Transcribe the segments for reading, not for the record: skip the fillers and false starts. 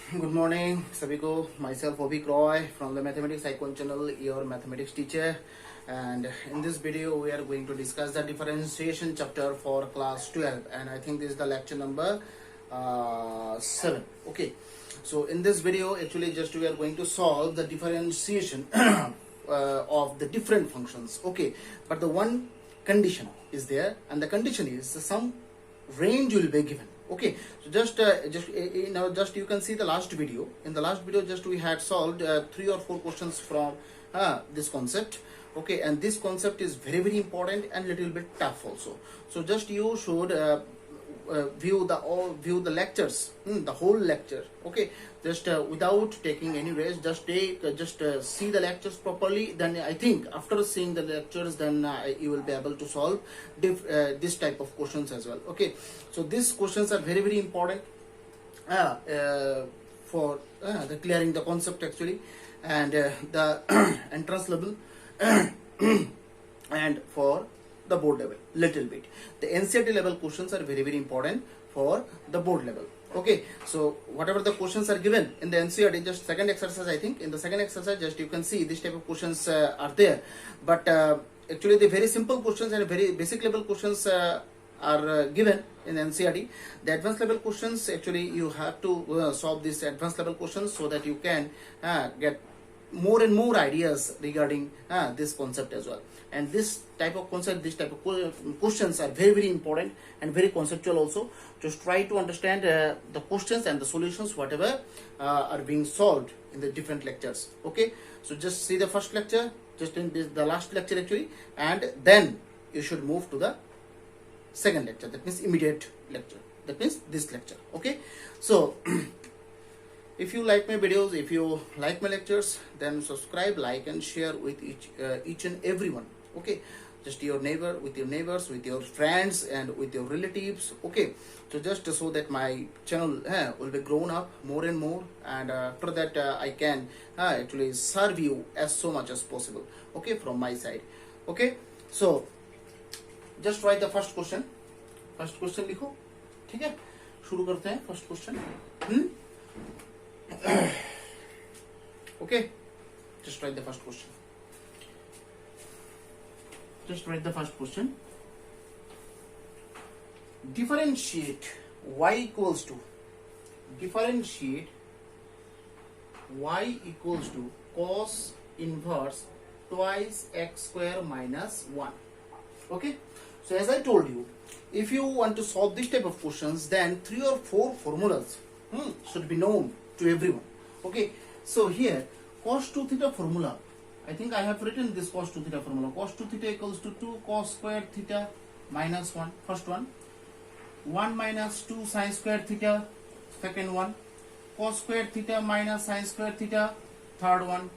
Good morning, सभी को. Myself Obik Roy from the Mathematics Icon channel, your mathematics teacher. And in this video, we are going to discuss the differentiation chapter for class 12. And I think this is the lecture number 7. Okay. So in this video, actually, just we are going to solve the differentiation of the different functions. Okay. But the one condition is there, and the condition is some range will be given. Okay, so just you can see the last video. In the last video, just we had solved 3 or 4 questions from this concept. Okay, and this concept is very important and little bit tough also. So just you should view the lectures, the whole lecture. Okay, just without taking any rest, just see the lectures properly. Then I think after seeing the lectures, then you will be able to solve this type of questions as well. Okay, so these questions are very important for the clearing the concept actually, and the entrance level and for the board level little bit. The NCERT level questions are very important for the board level. Okay, so whatever the questions are given in the NCERT, just second exercise, I think in the second exercise, just you can see this type of questions are there. But actually the very simple questions and very basic level questions are given in NCERT. The advanced level questions, actually you have to solve these advanced level questions so that you can get more and more ideas regarding this concept as well. And this type of concept, this type of questions are very important and very conceptual also. Just try to understand the questions and the solutions whatever are being solved in the different lectures. Okay, so just see the first lecture, just in the last lecture actually, and then you should move to the second lecture, that means immediate lecture, that means this lecture. Okay, so if you like my videos, if you like my lectures, then subscribe, like and share with each and everyone. Okay, just your neighbor, with your neighbors, with your friends and with your relatives. Okay, so just so that my channel will be grown up more and more, and after that I can actually serve you as so much as possible. Okay, from my side. Okay, so just write the first question. First question लिखो. ठीक है, शुरू करते हैं first question. Okay, just write the first question. Just write the first question. Differentiate y equals to cos inverse twice x square minus 1. Okay, so as I told you, if you want to solve this type of questions, then 3 or 4 formulas should be known to everyone. Okay, so here cos 2 theta formula, I think I have written this cos 2 theta formula. Cos 2 theta equals to 2 cos square theta minus 1, first one. 1 minus 2 sin square theta, second one. Cos square theta minus sin square theta, third one.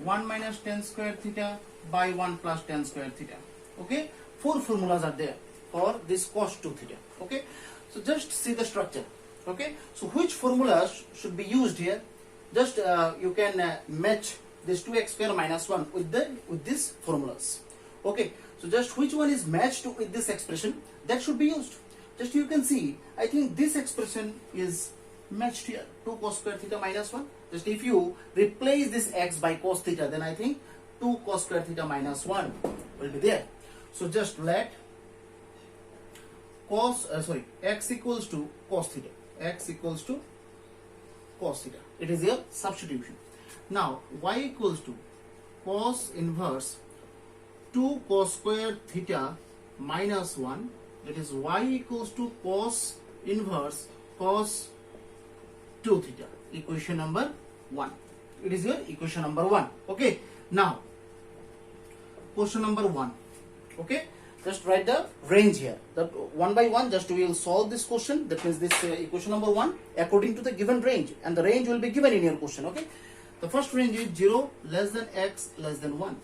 1 minus tan square theta by 1 plus tan square theta. Okay, 4 formulas are there for this cos 2 theta. Okay, so just see the structure. Okay, so which formulas should be used here? Just you can match this 2x square minus 1 with these formulas. Okay, so just which one is matched with this expression, that should be used. Just you can see, I think this expression is matched here, 2 cos square theta minus 1. Just if you replace this x by cos theta, then I think 2 cos square theta minus 1 will be there. So just let x equals to cos theta. X equals to cos theta. It is your substitution. Now y equals to cos inverse 2 cos square theta minus 1. That is y equals to cos inverse cos 2 theta. Equation number 1. It is your equation number 1. Okay. Now question number 1. Okay, just write the range here. That one by one, just we will solve this question. That means this equation number 1 according to the given range, and the range will be given in your question. Okay, the first range is 0 less than x less than 1.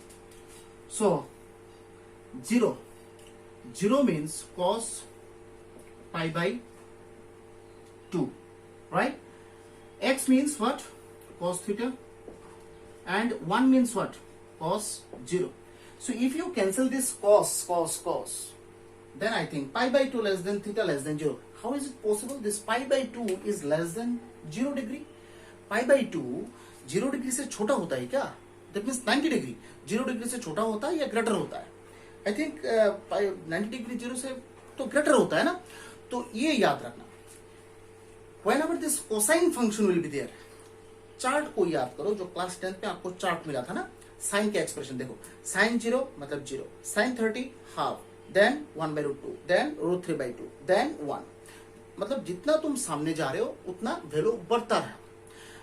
So 0 means cos pi by 2, right? X means what? Cos theta, and 1 means what? Cos 0. So if you cancel this cos, then I think pi by 2 less than theta less than 0. How is it possible? This pi by 2 is less than 0 degree. Pi by two 0 degree से छोटा होता है क्या? That means 90 degree 0 degree से छोटा होता है या ग्रेटर होता है? आई थिंक 90 डिग्री 0 से तो ग्रेटर होता है ना। तो ये याद रखना, whenever this cosine function will be there, chart को याद करो जो क्लास 10th में आपको चार्ट मिला था ना, साइन के एक्सप्रेशन देखो, साइन 0 मतलब 0, sine 30 half, then 1/√2, then √3/2, then 1, मतलब जितना तुम सामने जा रहे हो उतना वैल्यू बढ़ता रहा।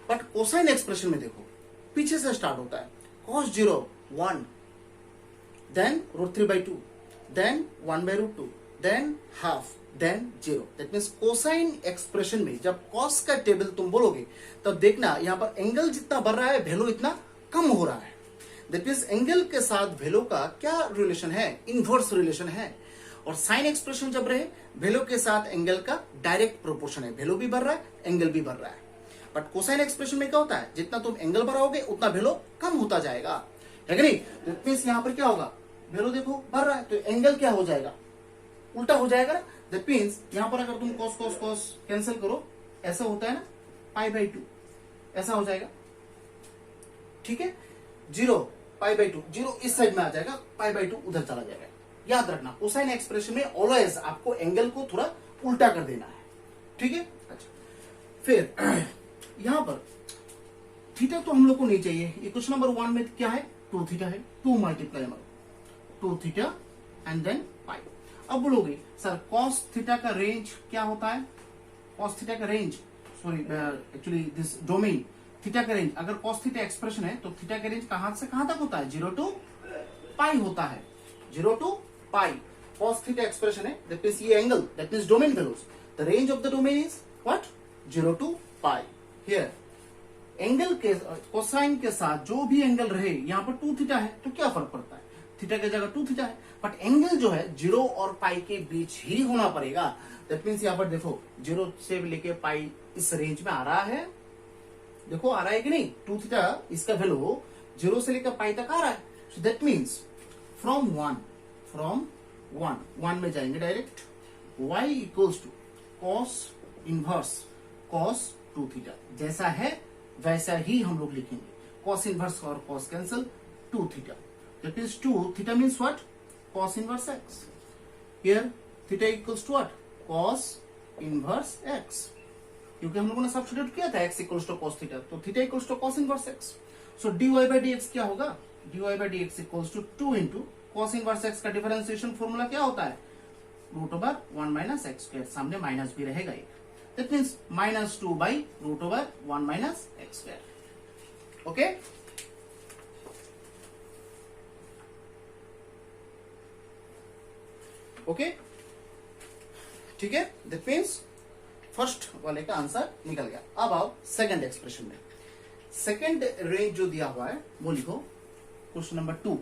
बट कोसाइन एक्सप्रेशन में देखो पीछे से स्टार्ट होता है, cos 0 1, then √3/2, then 1/√2, then half, then 0। That means cosine expression में जब कॉस का टेबल तुम बोलोगे तब देखना यहां पर एंगल जितना बढ़ रहा है वैल्यू इतना कम हो रहा है। दैट मीन्स एंगल के साथ वैल्यू का क्या रिलेशन है? इनवर्स रिलेशन है। और साइन एक्सप्रेशन जब रहे वैल्यू के साथ एंगल का डायरेक्ट प्रोपोर्शन है, वैल्यू भी बढ़ रहा है एंगल भी बढ़ रहा है। बट कोसाइन एक्सप्रेशन में क्या होता है? जितना तुम एंगल बढ़ाओगे उतना वैल्यू कम होता जाएगा, है कि नहीं? दैट मीन्स यहां पर क्या होगा, वैल्यू देखो बढ़ रहा है तो एंगल क्या हो जाएगा, उल्टा हो जाएगा ना। दैट मीन्स यहां पर अगर तुम cos cos cos कैंसिल करो, ऐसा होता है ना, π/2 ऐसा हो जाएगा, ठीक है। 0 π/2, 0 इस साइड में आ जाएगा, π/2 उधर चला जाएगा। याद रखना कोसाइन एक्सप्रेशन में ऑलवेज आपको एंगल को थोड़ा उल्टा कर देना है, ठीक है। अच्छा, फिर यहां पर थीटा तो हम लोग को नहीं चाहिए। ये क्वेश्चन नंबर 1 में क्या है? 2 थीटा है, 2 multiply 2 theta and than pi. अब बोलोगे सर cos थीटा का रेंज क्या होता है? cos थीटा का range, sorry actually this domain, theta का रेंज, अगर cos थीटा एक्सप्रेशन है तो थीटा का रेंज कहां से कहां तक होता है? 0 to पाई होता है, 0 to pi. cos theta expression है, दैट मींस ये angle, that means domain values, the range of the domain is what? 0 to pi. Here angle के कोसाइन के साथ जो भी एंगल रहे, यहां पर 2 थीटा है तो क्या फर्क पड़ता है? थीटा की जगह 2 थीटा है, बट एंगल जो है 0 और पाई के बीच ही होना पड़ेगा। दैट मींस यहां पर देखो 0 से लेके पाई इस रेंज में आ रहा है, देखो आ रहा है कि नहीं? 2 थीटा इसका वैल्यू 0 से लेकर पाई तक आ रहा है। सो दैट मींस फ्रॉम 1 में जाएंगे direct, y equals to cos inverse cos 2 थीटा, जैसा है वैसा ही हम लोग लिखेंगे। cos इनवर्स और cos कैंसिल, 2 थीटा, that is 2 theta means what? Cos inverse x. Here theta equals to what? Cos inverse x. क्योंकि हम लोगों ने सब्स्टिट्यूट किया था x equals to cos theta, तो theta equals to cos inverse x. So dy by dx क्या होगा? dy by dx equals to 2 into cos inverse x का डिफरेंशिएशन फॉर्मूला क्या होता है? √1 minus x square, सामने माइनस भी रहेगा एक, that means -2 by √1 minus x square. Okay? Okay, ठीक है। दैट मींस फर्स्ट वाले का आंसर निकल गया। अब आओ सेकंड एक्सप्रेशन में। सेकंड रेंज जो दिया हुआ है वो लिखो, क्वेश्चन नंबर 2,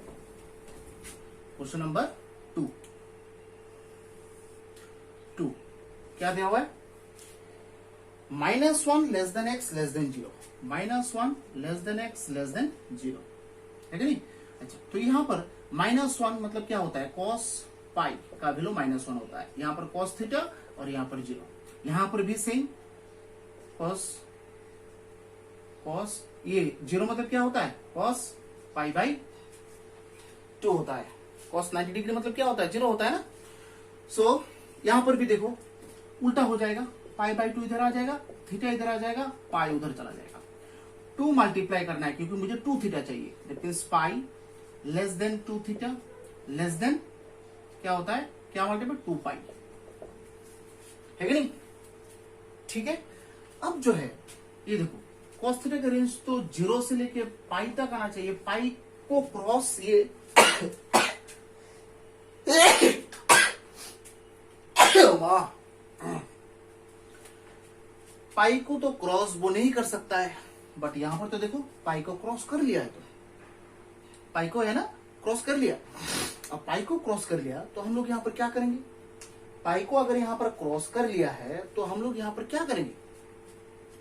क्वेश्चन नंबर 2 क्या दिया हुआ है? -1 less than x less then 0, -1 less than x less then 0, है कि नहीं? अच्छा, तो यहां पर -1 मतलब क्या होता है? cos पाई का वैल्यू -1 होता है, यहां पर cos थीटा और यहां पर 0, यहां पर भी सेम cos ये 0 मतलब क्या होता है? cos π/2 होता है। cos 90 डिग्री मतलब क्या होता है? 0 होता है ना। सो यहां पर भी देखो उल्टा हो जाएगा, π/2 इधर आ जाएगा, थीटा इधर आ जाएगा, पाई उधर चला जाएगा। 2 मल्टीप्लाई करना है क्योंकि मुझे 2 थीटा चाहिए, that means pi less than 2 theta less then क्या होता है? क्या मल्टीप्लाई? 2 पाई, है कि नहीं? ठीक है। अब जो है ये देखो cos थीटा का रेंज तो 0 से लेके पाई तक आना चाहिए, पाई को क्रॉस ये पाई को तो क्रॉस वो नहीं कर सकता है, बट यहां पर तो देखो पाई को क्रॉस कर लिया है, तो पाई को है ना क्रॉस कर लिया। अब पाई को क्रॉस कर लिया तो हम लोग यहां पर क्या करेंगे? पाई को अगर यहां पर क्रॉस कर लिया है तो हम लोग यहां पर क्या करेंगे?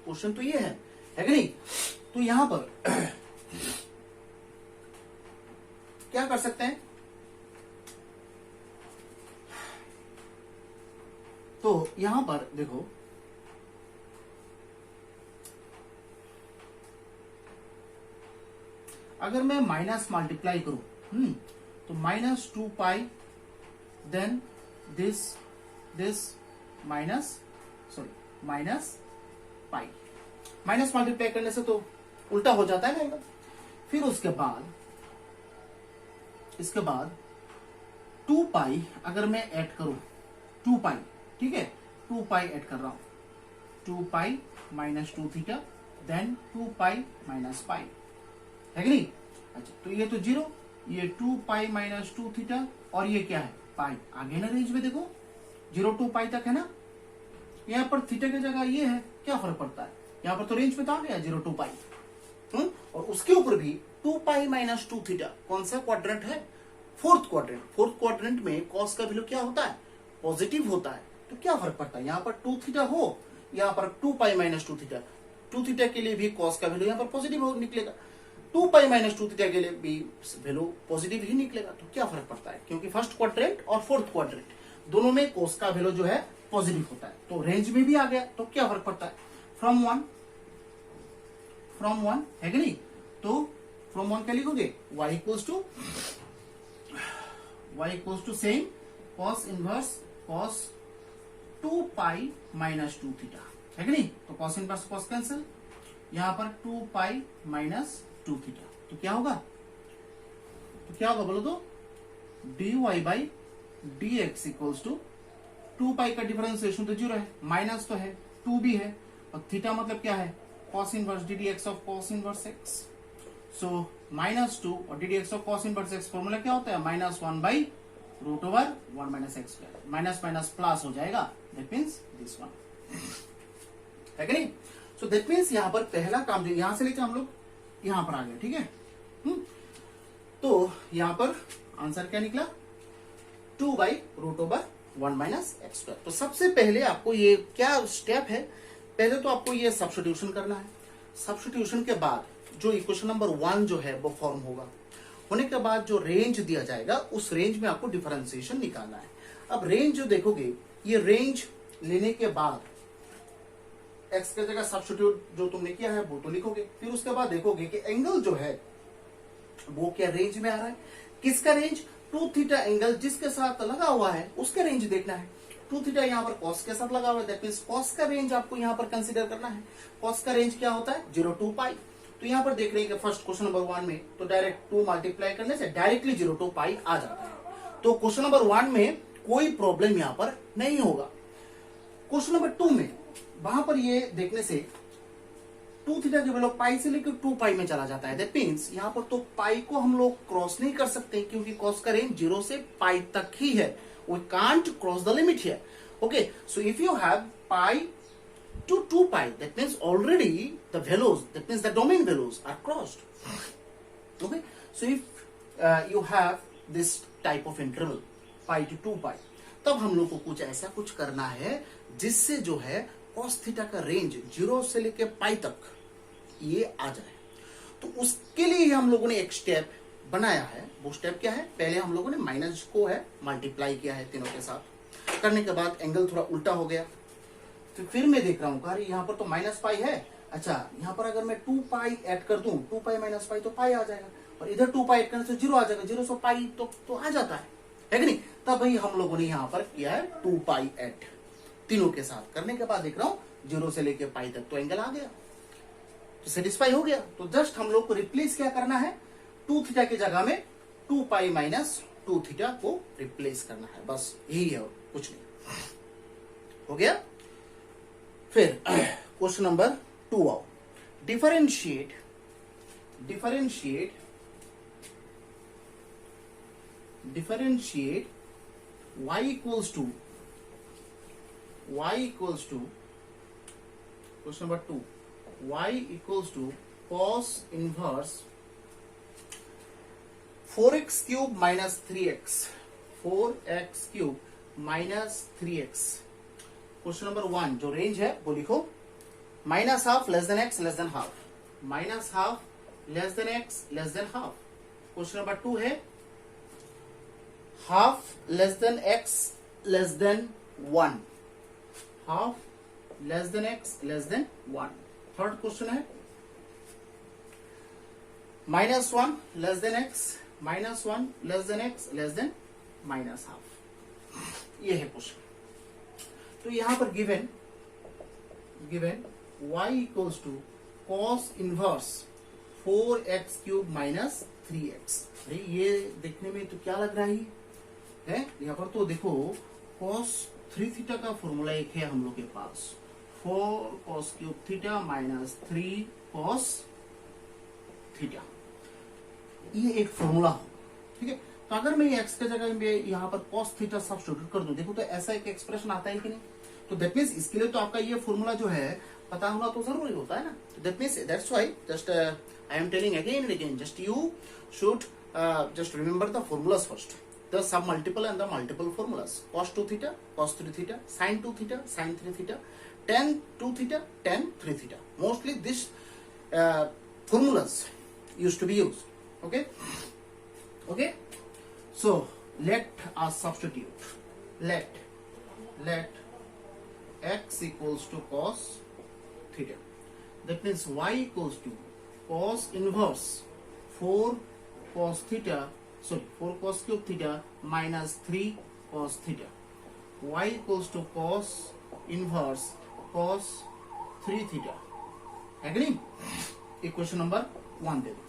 क्वेश्चन तो ये है कि नहीं? तो यहां पर क्या कर सकते हैं? तो यहां पर देखो अगर मैं माइनस मल्टीप्लाई करूं तो minus 2 pi then this minus pi. Minus multiply करने से तो उल्टा हो जाता है ना। फिर उसके बाद 2 पाई अगर मैं ऐड करूं 2 पाई, ठीक है 2 पाई ऐड कर रहा हूं 2 pi minus 2 theta then 2 pi minus pi, है कि नहीं। अच्छा तो ये तो 0, ये 2 पाई माइनस 2 थीटा और ये क्या है पाई। आगे ना रेंज में देखो 0 टू पाई तक है ना। यहाँ पर थीटा की जगह ये है, क्या फर्क पड़ता है, यहाँ पर तो रेंज में तो आ गया 0 टू पाई। और उसके ऊपर भी 2 पाई माइनस 2 थीटा कौन सा क्वाड्रेंट है, फोर्थ क्वाड्रेंट में कॉस का वैल्यू क्या होता है पॉजिटिव होता है। तो क्या फर्क पड़ता है, यहाँ पर 2 थीटा हो, यहाँ पर 2 पाई माइनस 2 थीटा, 2 थीटा के लिए भी कॉस का वैल्यू यहाँ पर पॉजिटिव हो निकलेगा, 2 पाई माइनस 2 थीटा के लिए भी वैल्यू पॉजिटिव ही निकलेगा। तो क्या फर्क पड़ता है, क्योंकि फर्स्ट क्वाड्रेंट और फोर्थ क्वाड्रेंट दोनों में कॉस का वैल्यू जो है पॉजिटिव होता है, तो रेंज में भी आ गया। तो क्या फर्क पड़ता है, फ्रॉम वन है कि नहीं। तो फ्रॉम 1 क्या लिखोगे, y equals to same cos inverse cos 2 pi minus 2 theta, है कि नहीं। तो कॉस इनवर्स कॉस कैंसिल, यहां पर 2 पाई माइनस 2 थीटा, तो क्या होगा बोलो तो dy by dx equals to 2 pi का डिफरेंशिएशन तो 0 है, माइनस तो है 2 भी है, और थीटा मतलब क्या है cos inverse ddx of cos inverse x। So -2 और ddx of cos inverse x formula क्या होता है -1 by root over 1 minus x square, minus minus plus हो जाएगा, दैट मीन्स दिस वन, है कि नहीं। सो दैट मीन्स यहाँ पर पहला काम जो यहां से लेकर हम लोग यहां पर आ गए, ठीक है। तो यहां पर आंसर क्या निकला 2 by root over 1 minus x square. तो सबसे पहले आपको ये क्या स्टेप है, पहले तो आपको ये सब्स्टिट्यूशन करना है। सब्स्टिट्यूशन के बाद जो इक्वेशन नंबर 1 जो है वो फॉर्म होगा, होने के बाद जो रेंज दिया जाएगा उस रेंज में आपको डिफरेंशिएशन निकालना है। अब रेंज जो देखोगे, ये रेंज लेने के बाद एक्स की जगह सब्स्टिट्यूट जो तुमने किया है वो तो लिखोगे, फिर उसके बाद देखोगे कि एंगल जो है वो क्या रेंज में आ रहा है, किसका रेंज 2 थीटा एंगल जिसके साथ लगा हुआ है उसका रेंज देखना है। 2 थीटा यहाँ पर कॉस के साथ लगा हुआ है, दैट मींस कॉस का रेंज आपको यहाँ पर कंसीडर करना है। कॉस का रेंज क्या होता है 0 टू पाई। तो यहाँ पर देख रहे हैं कि फर्स्ट क्वेश्चन नंबर 1 में तो डायरेक्ट 2 मल्टीप्लाई करने से डायरेक्टली 0 टू पाई आ जाता है। तो क्वेश्चन नंबर 1 में कोई प्रॉब्लम यहाँ पर नहीं होगा। क्वेश्चन नंबर 2 में वहां पर ये देखने से 2 थीटा की वैल्यू पाई से लेकर 2 पाई में चला जाता है, दैट मींस यहाँ पर तो पाई को हम लोग क्रॉस नहीं कर सकते क्योंकि कॉस का रेंज 0 से पाई तक ही है, we can't cross the limit here. Okay, so if you have pi to 2 pi, that means already the values, that means the domain values are crossed. Okay, so if you have this type of interval pi to 2 pi, तब हम लोग को कुछ ऐसा कुछ करना है जिससे जो है cos थीटा का रेंज 0 से लेके पाई तक ये आ जाए। तो उसके लिए हम लोगों ने एक स्टेप बनाया है। वो स्टेप क्या है, पहले हम लोगों ने माइनस को है मल्टीप्लाई किया है तीनों के साथ, करने के बाद एंगल थोड़ा उल्टा हो गया। तो फिर मैं देख रहा हूं अरे यहाँ पर तो माइनस पाई है, अच्छा यहाँ पर अगर मैं 2 पाई ऐड कर दूं 2 पाई माइनस पाई तो पाई आ जाएगा, और इधर 2 पाई ऐड करने से 0 आ जाएगा, 0 से पाई तो आ जाता है कि नहीं। तब भाई हम लोगों ने यहाँ पर किया है 2 पाई ऐड तीनों के साथ, करने के बाद देख रहा हूं 0 से लेके पाई तक तो एंगल आ गया, तो सेटिस्फाई हो गया। तो जस्ट हम लोग को रिप्लेस क्या करना है, 2 थीटा की जगह में 2 पाई माइनस 2 थीटा को रिप्लेस करना है, बस यही है, कुछ नहीं, हो गया। फिर क्वेश्चन नंबर 2 आओ, differentiate y equals to question number 2 y equals to cos inverse 4x cube minus 3x, 4x cube minus 3x। Question number 1 जो रेंज है वो लिखो, minus half less than x less than half, minus half less than x less than half. Question number 2 है half less than x less than 1, half less than x less than 1। Third question है -1 less than x, -1 less than x less than -12, ये है question. तो यहां पर given y equals to cos inverse 4x³ minus 3x। अरे ये देखने में तो क्या लग रहा है यहाँ पर तो देखो cos 3 थीटा का फॉर्मूला एक है हम लोग के पास, 4 cos³ theta minus 3 cos theta, ये एक फॉर्मूला हो, ठीक है। तो अगर मैं x के जगह में यहाँ पर cos थीटा सब्स्टिट्यूट कर दूं, देखो तो ऐसा एक एक्सप्रेशन आता है कि नहीं। तो दैट मीन्स इसके लिए तो आपका ये फॉर्मूला जो है पता होना तो जरूरी होता है ना। तो that means that's why just I am telling again and again, just you should just remember the formulas first, the sub multiple and the multiple formulas, cos 2 theta cos 3 theta, sin 2 theta sin 3 theta, tan 2 theta tan 3 theta, mostly this formulas used to be used. Okay, so let us substitute, let x equals to cos theta, that means y equals to cos inverse 4 cos theta, sorry 4 cos³ theta minus 3 cos theta, y equals to cos inverse cos 3 theta, है कि नहीं। Equation number 1 दे दो,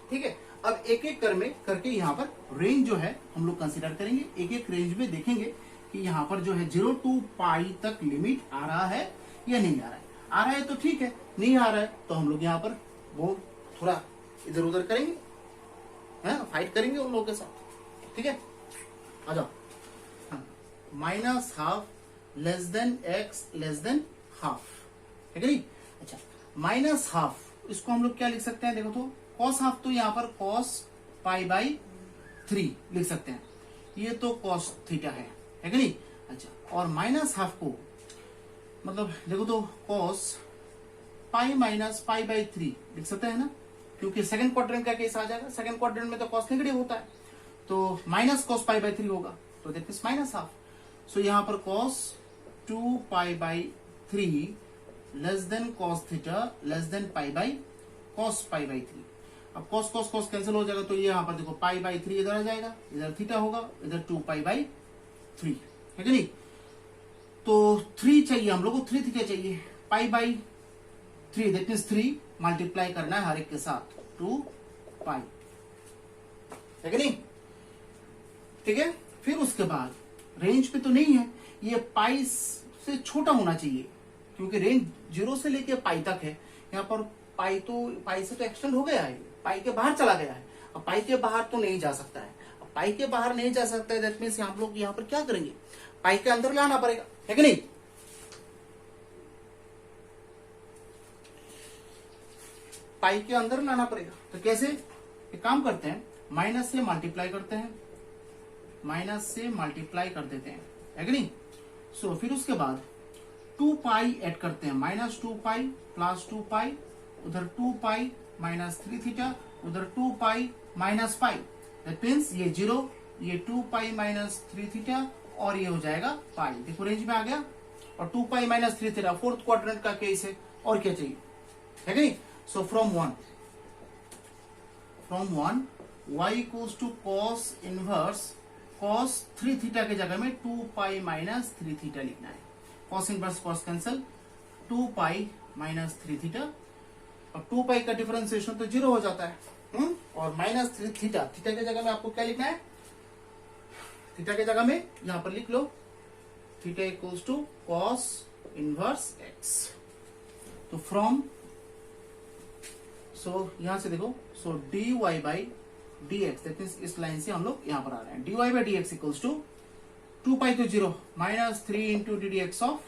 ठीक है। अब एक एक करके यहाँ पर रेंज जो है हम लोग कंसीडर करेंगे, एक एक रेंज में देखेंगे कि यहाँ पर जो है 0 to पाई तक लिमिट आ रहा है या नहीं आ रहा है। आ रहा है तो ठीक है, नहीं आ रहा है तो हम लोग यहाँ पर वो थोड़ा इधर उधर करेंगे, फाइट करेंगे उन लोगों के साथ, ठीक है। आ जाओ, -12 less than x less than half, है कि नहीं। अच्छा, -12 इसको हम लोग क्या लिख सकते हैं, देखो तो cos हाफ तो यहाँ पर cos π/3 लिख सकते हैं, ये तो cos थीटा है कि नहीं। अच्छा, और -12 को मतलब देखो तो cos π-π/3 लिख सकते हैं ना, क्योंकि सेकंड क्वाड्रेंट का केस आ जाएगा, सेकंड क्वाड्रेंट में तो cos नेगेटिव होता है, तो माइनस cos π/3 होगा, तो दैट मींस -12। सो यहाँ पर cos 2 π/3 less than cos theta less than cos π/3। अब cos कैंसिल हो जाएगा, तो ये यहाँ पर देखो π/3 इधर आ जाएगा, इधर थीटा होगा, इधर 2 π/3, है कि नहीं। तो 3 चाहिए हम लोग को, 3 थीटा चाहिए, π/3 दैट मींस 3 मल्टीप्लाई करना है हर एक के साथ, 2 पाई, है कि नहीं, ठीक है। फिर उसके बाद रेंज पे तो नहीं है, ये पाई से छोटा होना चाहिए, क्योंकि रेंज 0 से लेके पाई तक है। यहाँ पर पाई से तो एक्सटेंड हो गया है, पाई के बाहर चला गया है, अब पाई के बाहर तो नहीं जा सकता है। अब पाई के बाहर नहीं जा सकता है, दैट मींस हम लोग यहाँ पर क्या करेंगे, पाई के अंदर लाना पड़ेगा, है कि नहीं। पाई के अंदर लाना पड़ेगा, तो कैसे, एक काम करते हैं, माइनस से मल्टीप्लाई करते हैं, माइनस से मल्टीप्लाई कर देते हैं, है कि नहीं। सो फिर उसके बाद 2 पाई ऐड करते हैं, -2 पाई प्लस 2 पाई, उधर 2 पाई माइनस 3 थीटा, उधर 2 pi minus pi, that means ये 0, ये 2 पाई माइनस 3 थीटा और ये हो जाएगा पाई। देखो रेंज में आ गया, और 2 pi minus 3 theta fourth quadrant का केस है, और क्या चाहिए, है कि नहीं। So from 1 y equals to cos inverse cos 3 theta के जगह में 2 पाई माइनस 3 थीटा लिखना है। cos inverse cos cancel, 2 pi minus 3 theta, और 2 पाई का डिफरेंशिएशन तो 0 हो जाता है, और माइनस 3 थीटा, थीटा के जगह में आपको क्या लिखना है, थीटा के जगह में यहां पर लिख लो theta equals to cos inverse x। तो फ्रॉम यहां से देखो, dy by dx, that means इस लाइन से हम लोग यहां पर आ रहे हैं, dy by dx equals to 2 pi तो 0 -3 into ddx of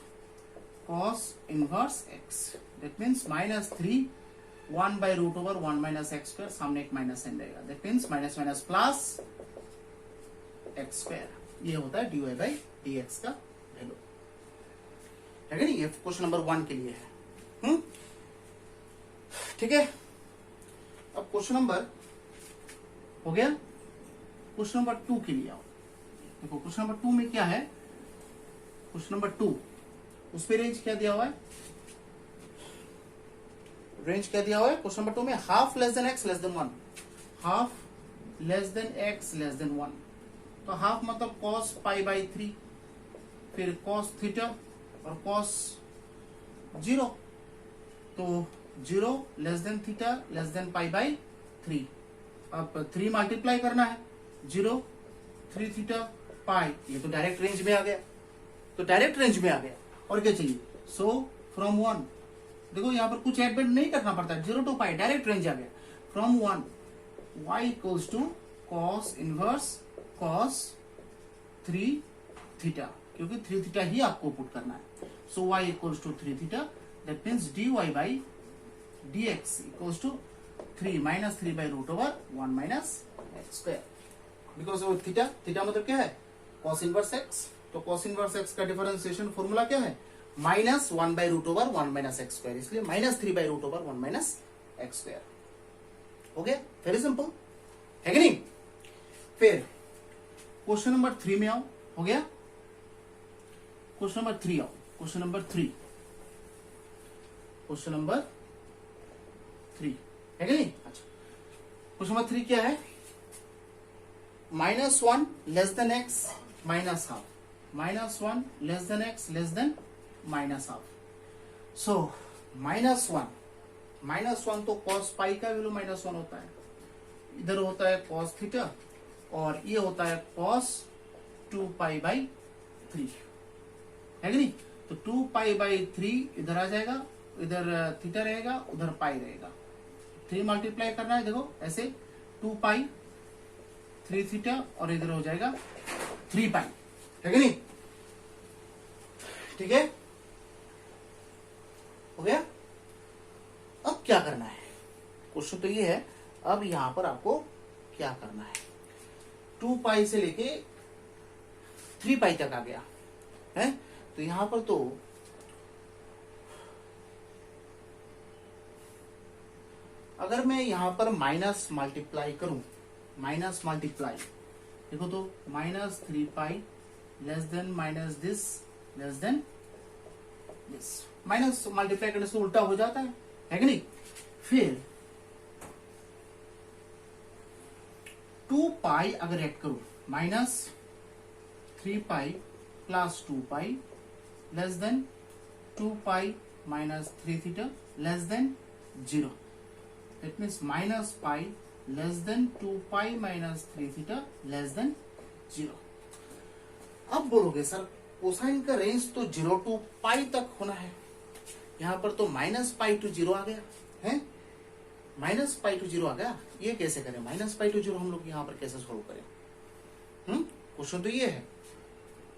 cos inverse x, that means -3 1 by √1 minus x square, सामने एक माइनस साइन रहेगा, that means minus minus plus x square. ये होता है dy बाई dx का वैल्यू, है कि नहीं। ये क्वेश्चन नंबर 1 के लिए है, ठीक है। अब क्वेश्चन नंबर हो गया, क्वेश्चन नंबर 2 के लिए आओ। देखो क्वेश्चन नंबर 2 में क्या है, क्वेश्चन नंबर 2 उस पे रेंज क्या दिया हुआ है, रेंज क्या दिया हुआ है क्वेश्चन नंबर 2 में, half less than x less than 1, half less than x less than 1। तो हाफ मतलब cos पाई बाई 3, फिर cos थीटा और cos 0, तो 0 less than theta less than pi by 3। अब 3 मल्टीप्लाई करना है, 0 3 थीटा पाई, ये तो डायरेक्ट रेंज में आ गया, तो डायरेक्ट रेंज में आ गया। और क्या चाहिए, सो फ्रॉम 1, देखो यहाँ पर कुछ एड नहीं करना पड़ता, 0 टू पाई डायरेक्ट रेंज आ गया। From 1 y equals to cos inverse cos 3 theta, क्योंकि 3 थीटा ही आपको पुट करना है। So y equals to 3 theta, that means dy by dx equals to 3 minus 3 by root over 1 minus x square. Because वो theta, theta मतलब क्या है, cos inverse x, तो cos इनवर्स x का डिफरेंशिएशन फॉर्मूला क्या है, minus 1 by root over 1 minus x square, इसलिए minus 3 by root over 1 minus x square. हो गया, वेरी सिंपल है कि नहीं। फिर क्वेश्चन नंबर 3 में आओ, हो गया, क्वेश्चन नंबर 3 आओ, क्वेश्चन नंबर 3, क्वेश्चन नंबर 3 है कि नहीं। अच्छा, क्वेश्चन नंबर 3 क्या है, -1 less than x minus half, -1 less than x less than minus half. So -1 तो cos पाई का वैल्यू -1 होता है, इधर होता है cos थीटा और ये होता है cos 2 पाई बाई 3, है कि नहीं। तो 2 पाई बाई 3 इधर आ जाएगा, इधर थीटा रहेगा, उधर पाई रहेगा, 3 मल्टीप्लाई करना है, देखो ऐसे 2 पाई 3 थीटा और इधर हो जाएगा 3 पाई, है कि नहीं। ठीक है, हो गया। अब क्या करना है, क्वेश्चन तो ये है, अब यहां पर आपको क्या करना है, 2 पाई से लेके 3 पाई तक आ गया है, तो यहां पर तो अगर मैं यहां पर माइनस मल्टीप्लाई करूं, माइनस मल्टीप्लाई, देखो तो -3 पाई less than minus this less than this, minus multiply करने से उल्टा हो जाता है कि नहीं। फिर 2 पाई अगर ऐड करूं, -3 पाई plus 2 pi less than 2 pi minus 3 theta less then 0, that means -pi less than 2 pi minus 3 theta less then 0। अब बोलोगे सर कोसाइन का रेंज तो 0 टू पाई तक होना है, यहां पर तो -पाई टू 0 आ गया है, -पाई टू 0 आ गया, ये कैसे करें, -पाई टू 0 हम लोग यहां पर कैसे सोल्व करें। क्वेश्चन तो ये है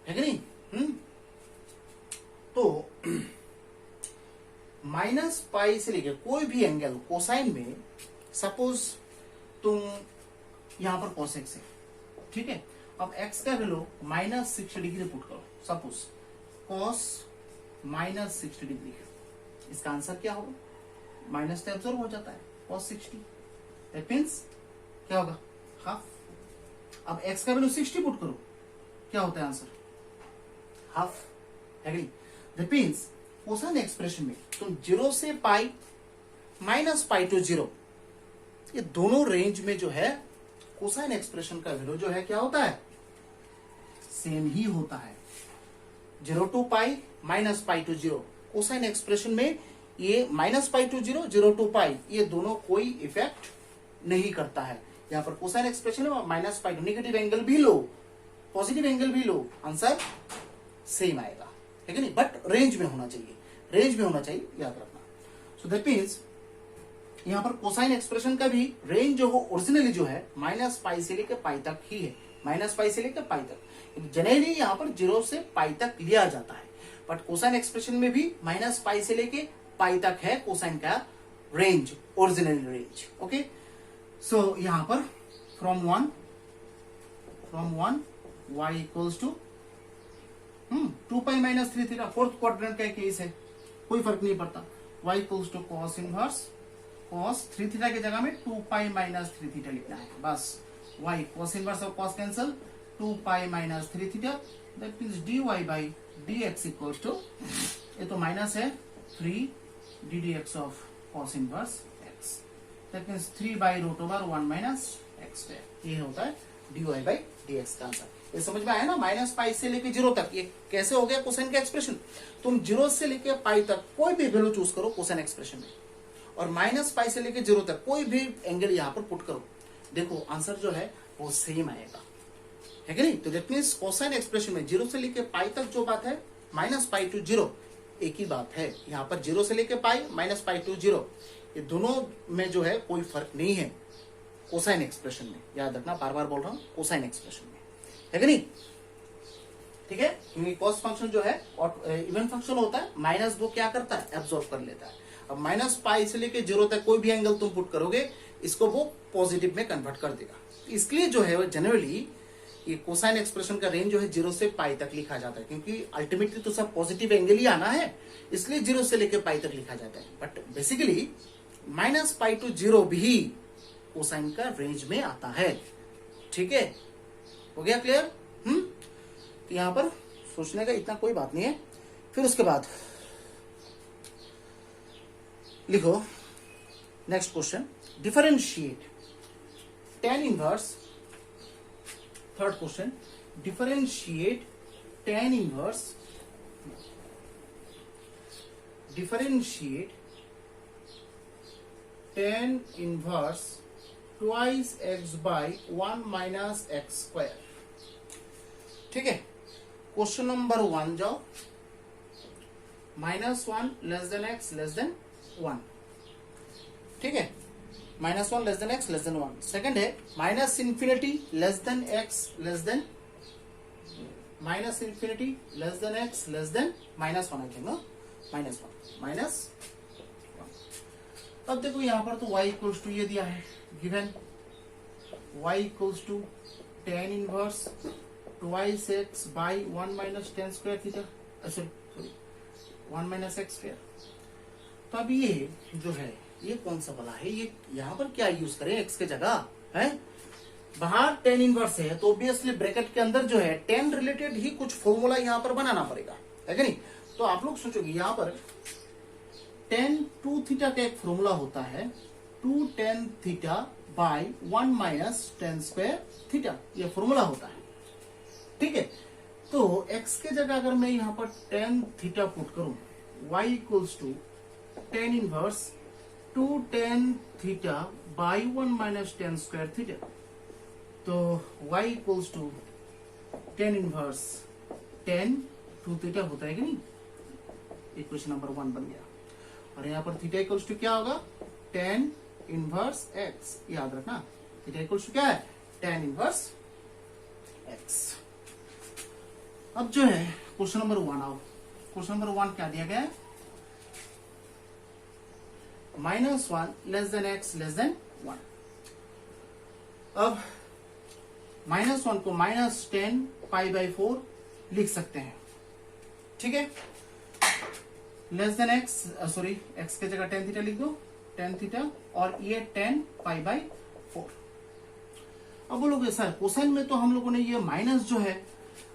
कि नहीं। तो -पाई से लेकर कोई भी एंगल कोसाइन में, सपोज तुम यहां पर cos x है, ठीक है, अब x का वैल्यू -60 डिग्री पुट करो, सपोज cos -60 डिग्री, इसका आंसर क्या होगा, माइनस तो एब्जॉर्ब हो जाता है cos 60, दैट मीन्स क्या होगा, हाफ। अब x का वैल्यू 60 पुट करो, क्या होता है आंसर, हाफ, है कि नहीं। दैट मीन्स कोसाइन एक्सप्रेशन में तुम 0 से पाई, -पाई टू 0, ये दोनों रेंज में जो है कोसाइन एक्सप्रेशन का वैल्यू जो है क्या होता है, सेम ही होता है। 0 to pi, -pi to 0, cosine expression में ये -पाई टू 0, 0 टू पाई, ये दोनों कोई इफेक्ट नहीं करता है। यहां पर कोसाइन एक्सप्रेशन में -पाई टू, नेगेटिव एंगल भी लो, पॉजिटिव एंगल भी लो, आंसर सेम आएगा, है कि नहीं, बट रेंज में होना चाहिए, रेंज में होना चाहिए, याद रखना। सो दैट मीन्स यहां पर कोसाइन एक्सप्रेशन का भी रेंज जो हो ओरिजिनली जो है -पाई से लेकर पाई तक ही है, -पाई से लेकर पाई तक, जनरली यहां पर 0 से पाई तक लिया जाता है, बट कोसाइन एक्सप्रेशन में भी -पाई से लेके पाई तक है कोसाइन का range, original range. Okay, so यहां पर from one y equals to 2 pi minus 3 theta, fourth quadrant का केस है, कोई फर्क नहीं पड़ता, y equals to cos inverse cos 3 theta की जगह में 2 पाई माइनस 3 थीटा लिखना है, बस y cos इनवर्स और cos cancel, 2 pi minus 3 theta, that means dy by dx equals to, ये तो माइनस है, 3 ddx of cos inverse x, that means 3/√1 minus x square. ये होता है dy बाई dx का आंसर। ये समझ में आया ना, माइनस पाई से लेके 0 तक ये कैसे हो गया कोसाइन का एक्सप्रेशन। तुम 0 से लेके पाई तक कोई भी वैल्यू चूज करो कोसाइन एक्सप्रेशन में, और माइनस पाई से लेके 0 तक कोई भी एंगल यहाँ पर पुट करो, देखो आंसर जो है वो सेम आएगा, है कि नहीं। तो दैट मींस कोसाइन एक्सप्रेशन में 0 से लेके पाई तक जो बात है, माइनस पाई टू 0 एक ही बात है। यहाँ पर 0 से लेके पाई, माइनस पाई टू 0, ये दोनों में जो है कोई फर्क नहीं है कोसाइन एक्सप्रेशन में। याद रखना, बार बार बोल रहा हूं, कोसाइन एक्सप्रेशन में, है कि नहीं। ठीक है, क्योंकि कॉस फंक्शन जो है इवन फंक्शन होता है, माइनस वो क्या करता है, एब्सॉर्ब कर लेता है। अब माइनस पाई से लेके 0 तक कोई भी एंगल तुम पुट करोगे, इसको वो पॉजिटिव में कन्वर्ट कर देगा। इसलिए जो है वो जनरली ये कोसाइन एक्सप्रेशन का रेंज जो है 0 से पाई तक लिखा जाता है, क्योंकि अल्टीमेटली तो सब पॉजिटिव एंगल ही आना है, इसलिए 0 से लेके पाई तक लिखा जाता है। But basically minus pi to 0 भी कोसाइन का रेंज में आता है। ठीक है, हो गया क्लियर। तो यहां पर सोचने का इतना कोई बात नहीं है। फिर उसके बाद लिखो next question, differentiate tan inverse, third question, differentiate tan inverse, differentiate tan inverse twice x by 1 minus x square. ठीक है, क्वेश्चन नंबर 1 जाओ, -1 less than x less than 1। ठीक है, -1 less than x less than 1। Second है -∞ less than x less than, -∞ less than x less than -1, I think no, -1। अब देखो यहां पर तो y इक्वल्स टू ये दिया है given, y equals to tan inverse twice x by 1 minus tan square theta, sorry 1 minus x square. तो अब ये जो है ये कौन सा वाला है, ये यहाँ पर क्या यूज करें x के जगह है, बाहर tan इनवर्स है तो ऑब्वियसली ब्रैकेट के अंदर जो है tan रिलेटेड ही कुछ फॉर्मूला यहाँ पर बनाना पड़ेगा, है कि नहीं। तो आप लोग सोचोगे यहाँ पर tan 2 थीटा का एक फॉर्मूला होता है 2 tan theta by 1 minus tan square theta, ये फॉर्मूला होता है। ठीक है, तो x के जगह अगर मैं यहाँ पर tan थीटा पुट करूं, y equals to tan inverse 2 tan theta by 1 minus tan square theta, तो y equals to tan inverse tan 2 theta होता है कि नहीं, इक्वेशन नंबर 1 बन गया। और यहाँ पर थीटा इक्वल्स टू क्या होगा, tan इनवर्स x, याद रखना थीटा इक्वल्स टू क्या है, tan इनवर्स x। अब जो है क्वेश्चन नंबर 1 आओ, क्वेश्चन नंबर 1 क्या दिया गया है, -1 less than x less than 1। अब -1 को -10 पाई बाई 4 लिख सकते हैं। ठीक है, less than x, sorry x के जगह tan थीटा लिख दो, tan थीटा, और ये 10 पाई बाई 4। अब बोलोगे सर कोसाइन में तो हम लोगों ने ये माइनस जो है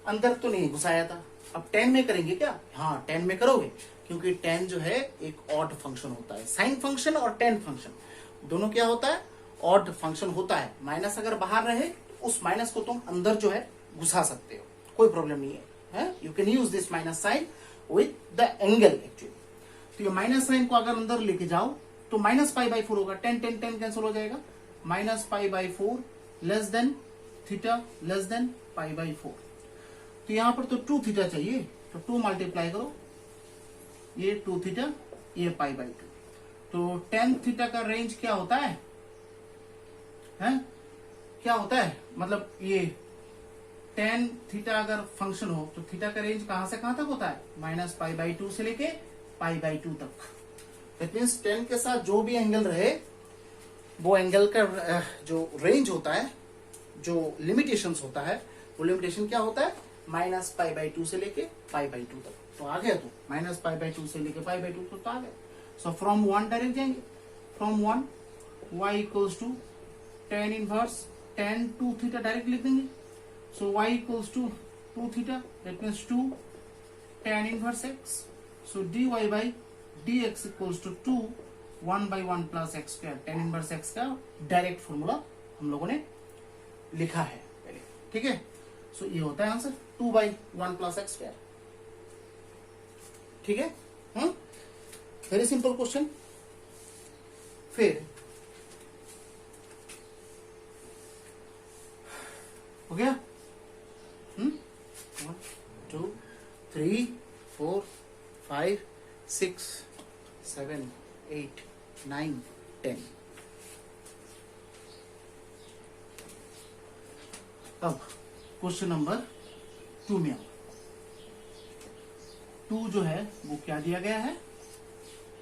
अंदर तो नहीं घुसाया था, अब tan में करेंगे क्या, हाँ tan में करोगे, क्योंकि tan जो है एक ऑड फंक्शन होता है। साइन फंक्शन और tan फंक्शन दोनों क्या होता है, ऑड फंक्शन होता है। माइनस अगर बाहर रहे तो उस माइनस को तुम अंदर जो है घुसा सकते हो, कोई प्रॉब्लम नहीं है। You can use this minus sine with the angle actually. तो ये माइनस साइन को अगर अंदर लेके जाओ तो माइनस पाई बाई 4 होगा, 10 10 10 कैंसिल हो जाएगा, minus pi by 4 less than theta less than pi by 4। तो यहां पर तो 2 थीटा चाहिए, तो 2 मल्टीप्लाई करो, ये 2 थीटा, ये पाई बाई 2। तो tan थीटा का रेंज क्या होता है, क्या होता है, मतलब ये tan थीटा अगर फंक्शन हो तो थीटा का रेंज कहां से कहां तक होता है, -π/2 से लेके π/2 तक। दैट मीन्स tan के साथ जो भी एंगल रहे वो एंगल का जो रेंज होता है, जो लिमिटेशंस होता है, वो लिमिटेशन क्या होता है, -π/2 से लेके π/2 तक। तो आ गया, तो -π/2 से लेके π/2 तो आ गया। सो फ्रॉम 1 डायरेक्ट जाएंगे, from 1 y equals to tan inverse tan 2 theta direct लिख देंगे। So y equals to 2 theta, that means 2 tan inverse x। So dy by dx equals to 2 1/1 plus x square, tan inverse x का direct formula हम लोगों ने लिखा है पहले, ठीक है। सो ये होता है आंसर 2/1 प्लस एक्स स्क्वायर, ठीक है। Very simple question. फिर हो गया 1 2 3 4 5 6 7 8 9 10। अब क्वेश्चन नंबर 2 में आओ। 2 जो है वो क्या दिया गया है,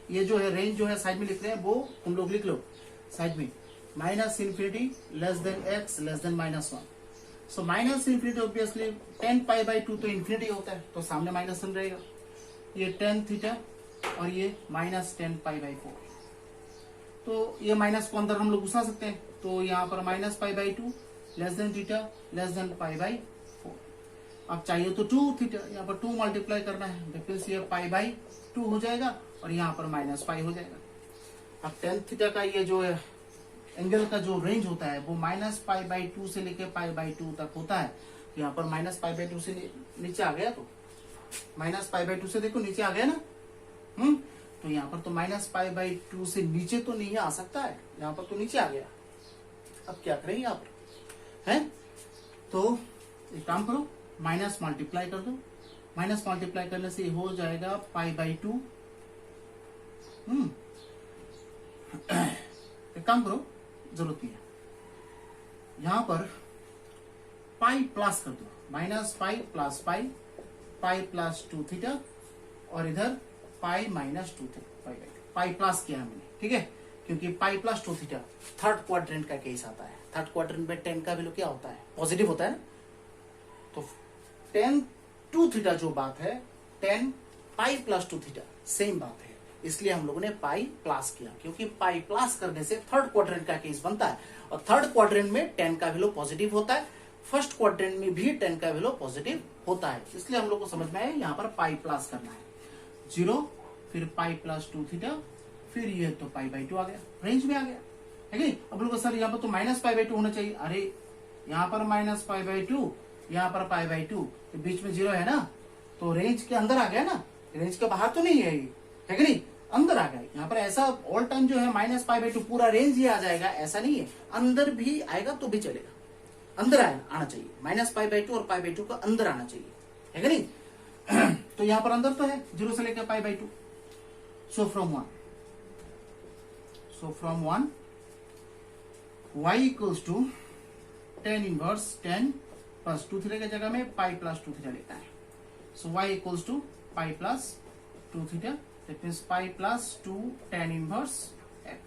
ये जो है रेंज जो है साइड में लिख रहे हैं वो तुम लोग लिख लो साइड में, minus infinity less than x less than -1। So minus infinity obviously 10π/2 तो इन्फिनिटी होता है, तो सामने माइनस वन रहेगा। ये tan थीटा और ये -10π/4, तो ये माइनस को अंदर हम लोग घुसा सकते हैं, तो यहाँ पर -π/2 less than theta less than π/4। अब चाहिए तो 2 थीटा, यहाँ पर 2 मल्टीप्लाई करना है, डिफरेंस ये π/2 हो जाएगा और यहाँ पर -π हो जाएगा। अब tan थीटा का ये जो है एंगल का जो रेंज होता है वो -π/2 से लेके π/2 तक होता है। यहाँ पर -π/2 से नीचे आ गया, तो -π/2 से देखो नीचे आ गया ना, तो यहाँ पर तो -π/2 से नीचे तो नहीं आ सकता है, यहाँ पर तो नीचे आ गया। अब क्या करें यहाँ पर है, तो एक काम करो, माइनस मल्टीप्लाई कर दो, माइनस मल्टीप्लाई करने से हो जाएगा π/2। एक काम करो, जरूरत नहीं है, यहां पर पाई प्लस कर दो, -π प्लस पाई प्लस 2 थीटा और इधर पाई -2 थीटा, पाई प्लस किया हमने, ठीक है, क्योंकि पाई प्लस 2 थीटा थर्ड क्वाड्रेंट का केस आता है। थर्ड क्वाड्रेंट में 10 का वैल्यू क्या होता है, पॉजिटिव होता है ना, तो 10 2 थीटा जो बात है 10 पाई प्लस 2 थीटा सेम बात है, इसलिए हम लोगों ने पाई प्लस किया, क्योंकि पाई प्लस करने से थर्ड क्वाड्रेंट का केस बनता है और थर्ड क्वाड्रेंट में 10 का वैल्यू पॉजिटिव होता है, फर्स्ट क्वाड्रेंट में भी 10 का वैल्यू पॉजिटिव होता है, इसलिए हम लोग को समझ में आया यहाँ पर पाई प्लस करना है। 0 फिर पाई प्लस 2 थीटा, फिर ये तो π/2 आ गया, रेंज में आ गया, है कि? अब लोग सर यहाँ पर तो -π/2 होना चाहिए, अरे यहाँ पर -π/2, यहाँ पर π/2, तो बीच में 0 है ना, तो रेंज के अंदर आ गया ना, रेंज के बाहर तो नहीं है ये, है कि नहीं, अंदर आ गया। यहाँ पर ऐसा ऑल टाइम जो है -π/2 पूरा रेंज ही आ जाएगा ऐसा नहीं है, अंदर भी आएगा तो भी चलेगा, अंदर आना चाहिए, -π/2 और π/2 का अंदर आना चाहिए, है कि नहीं। तो यहाँ पर अंदर तो है 0 से लेकर π/2। So from 1 y equals to tan inverse 10 plus 2 theta की जगह में पाई प्लस 2 थीटा लेता है। So y equals to pi plus 2 theta, that means pi plus 2 tan inverse x।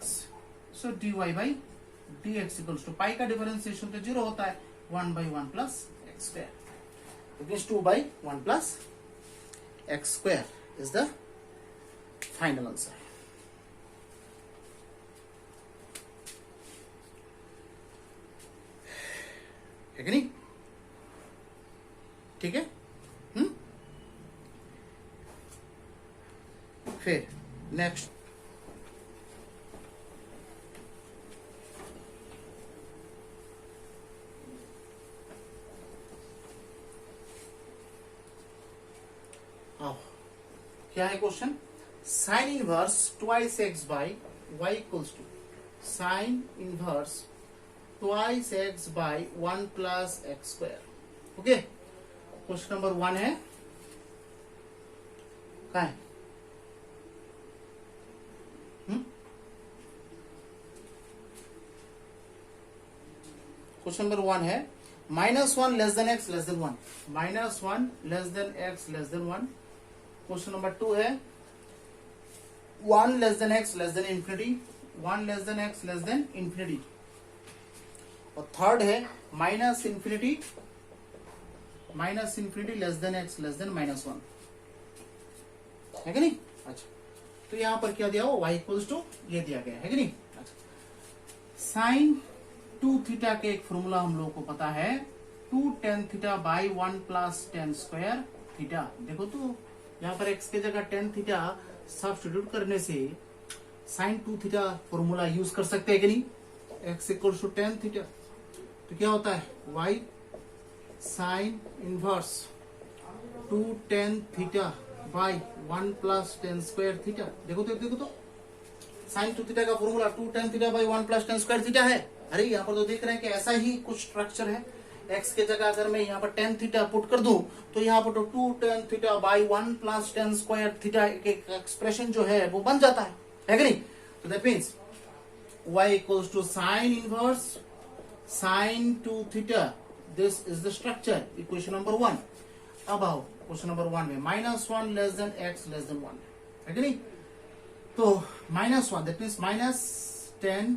So dy/dx equals to, pi का differentiation तो 0 होता है, 1/1 plus x square, that means 2/1 plus x square is the final answer. है कि नहीं, ठीक है। फिर नेक्स्ट आओ, क्या है question, sine inverse twice x by y equals to sine inverse twice x by 1 plus x square. Okay, question number 1 है, क्या है, क्वेश्चन नंबर 1 है -1 less than x less than 1, -1 less than x less than 1। Question number 2 है 1 less than x less than infinity, 1 less than x less than infinity. और third है minus infinity less than x less than -1, है कि नहीं। अच्छा, तो यहां पर क्या दिया हो, y इक्वल्स टू ये दिया गया है कि नहीं। अच्छा, साइन 2 थीटा के एक फॉर्मूला हम लोगों को पता है, 2 tan theta by 1 plus tan square theta. देखो तो यहाँ पर x के जगह tan थीटा सब्स्टिट्यूट करने से साइन 2 थीटा फॉर्मूला यूज कर सकते हैं कि नहीं, x equal to tan theta, तो क्या होता है y sine inverse 2 tan theta by 1 plus tan square theta. देखो तो साइन 2 थीटा का formula 2 tan theta by 1 plus tan square theta है। अरे यहाँ पर तो देख रहे हैं कि ऐसा ही कुछ स्ट्रक्चर है। x के जगह अगर मैं यहाँ पर टेन थीटा पुट कर दूं तो यहाँ पर तो 2 tan theta by 1 plus tan square theta एक एक्सप्रेशन जो है वो बन जाता है कि नहीं। तो that means y equals to sine inverse sine 2 theta, this is the structure equation number 1। अब आओ क्वेश्चन नंबर 1 में -1 less than x less than 1 है कि नहीं। तो -1 that means minus 10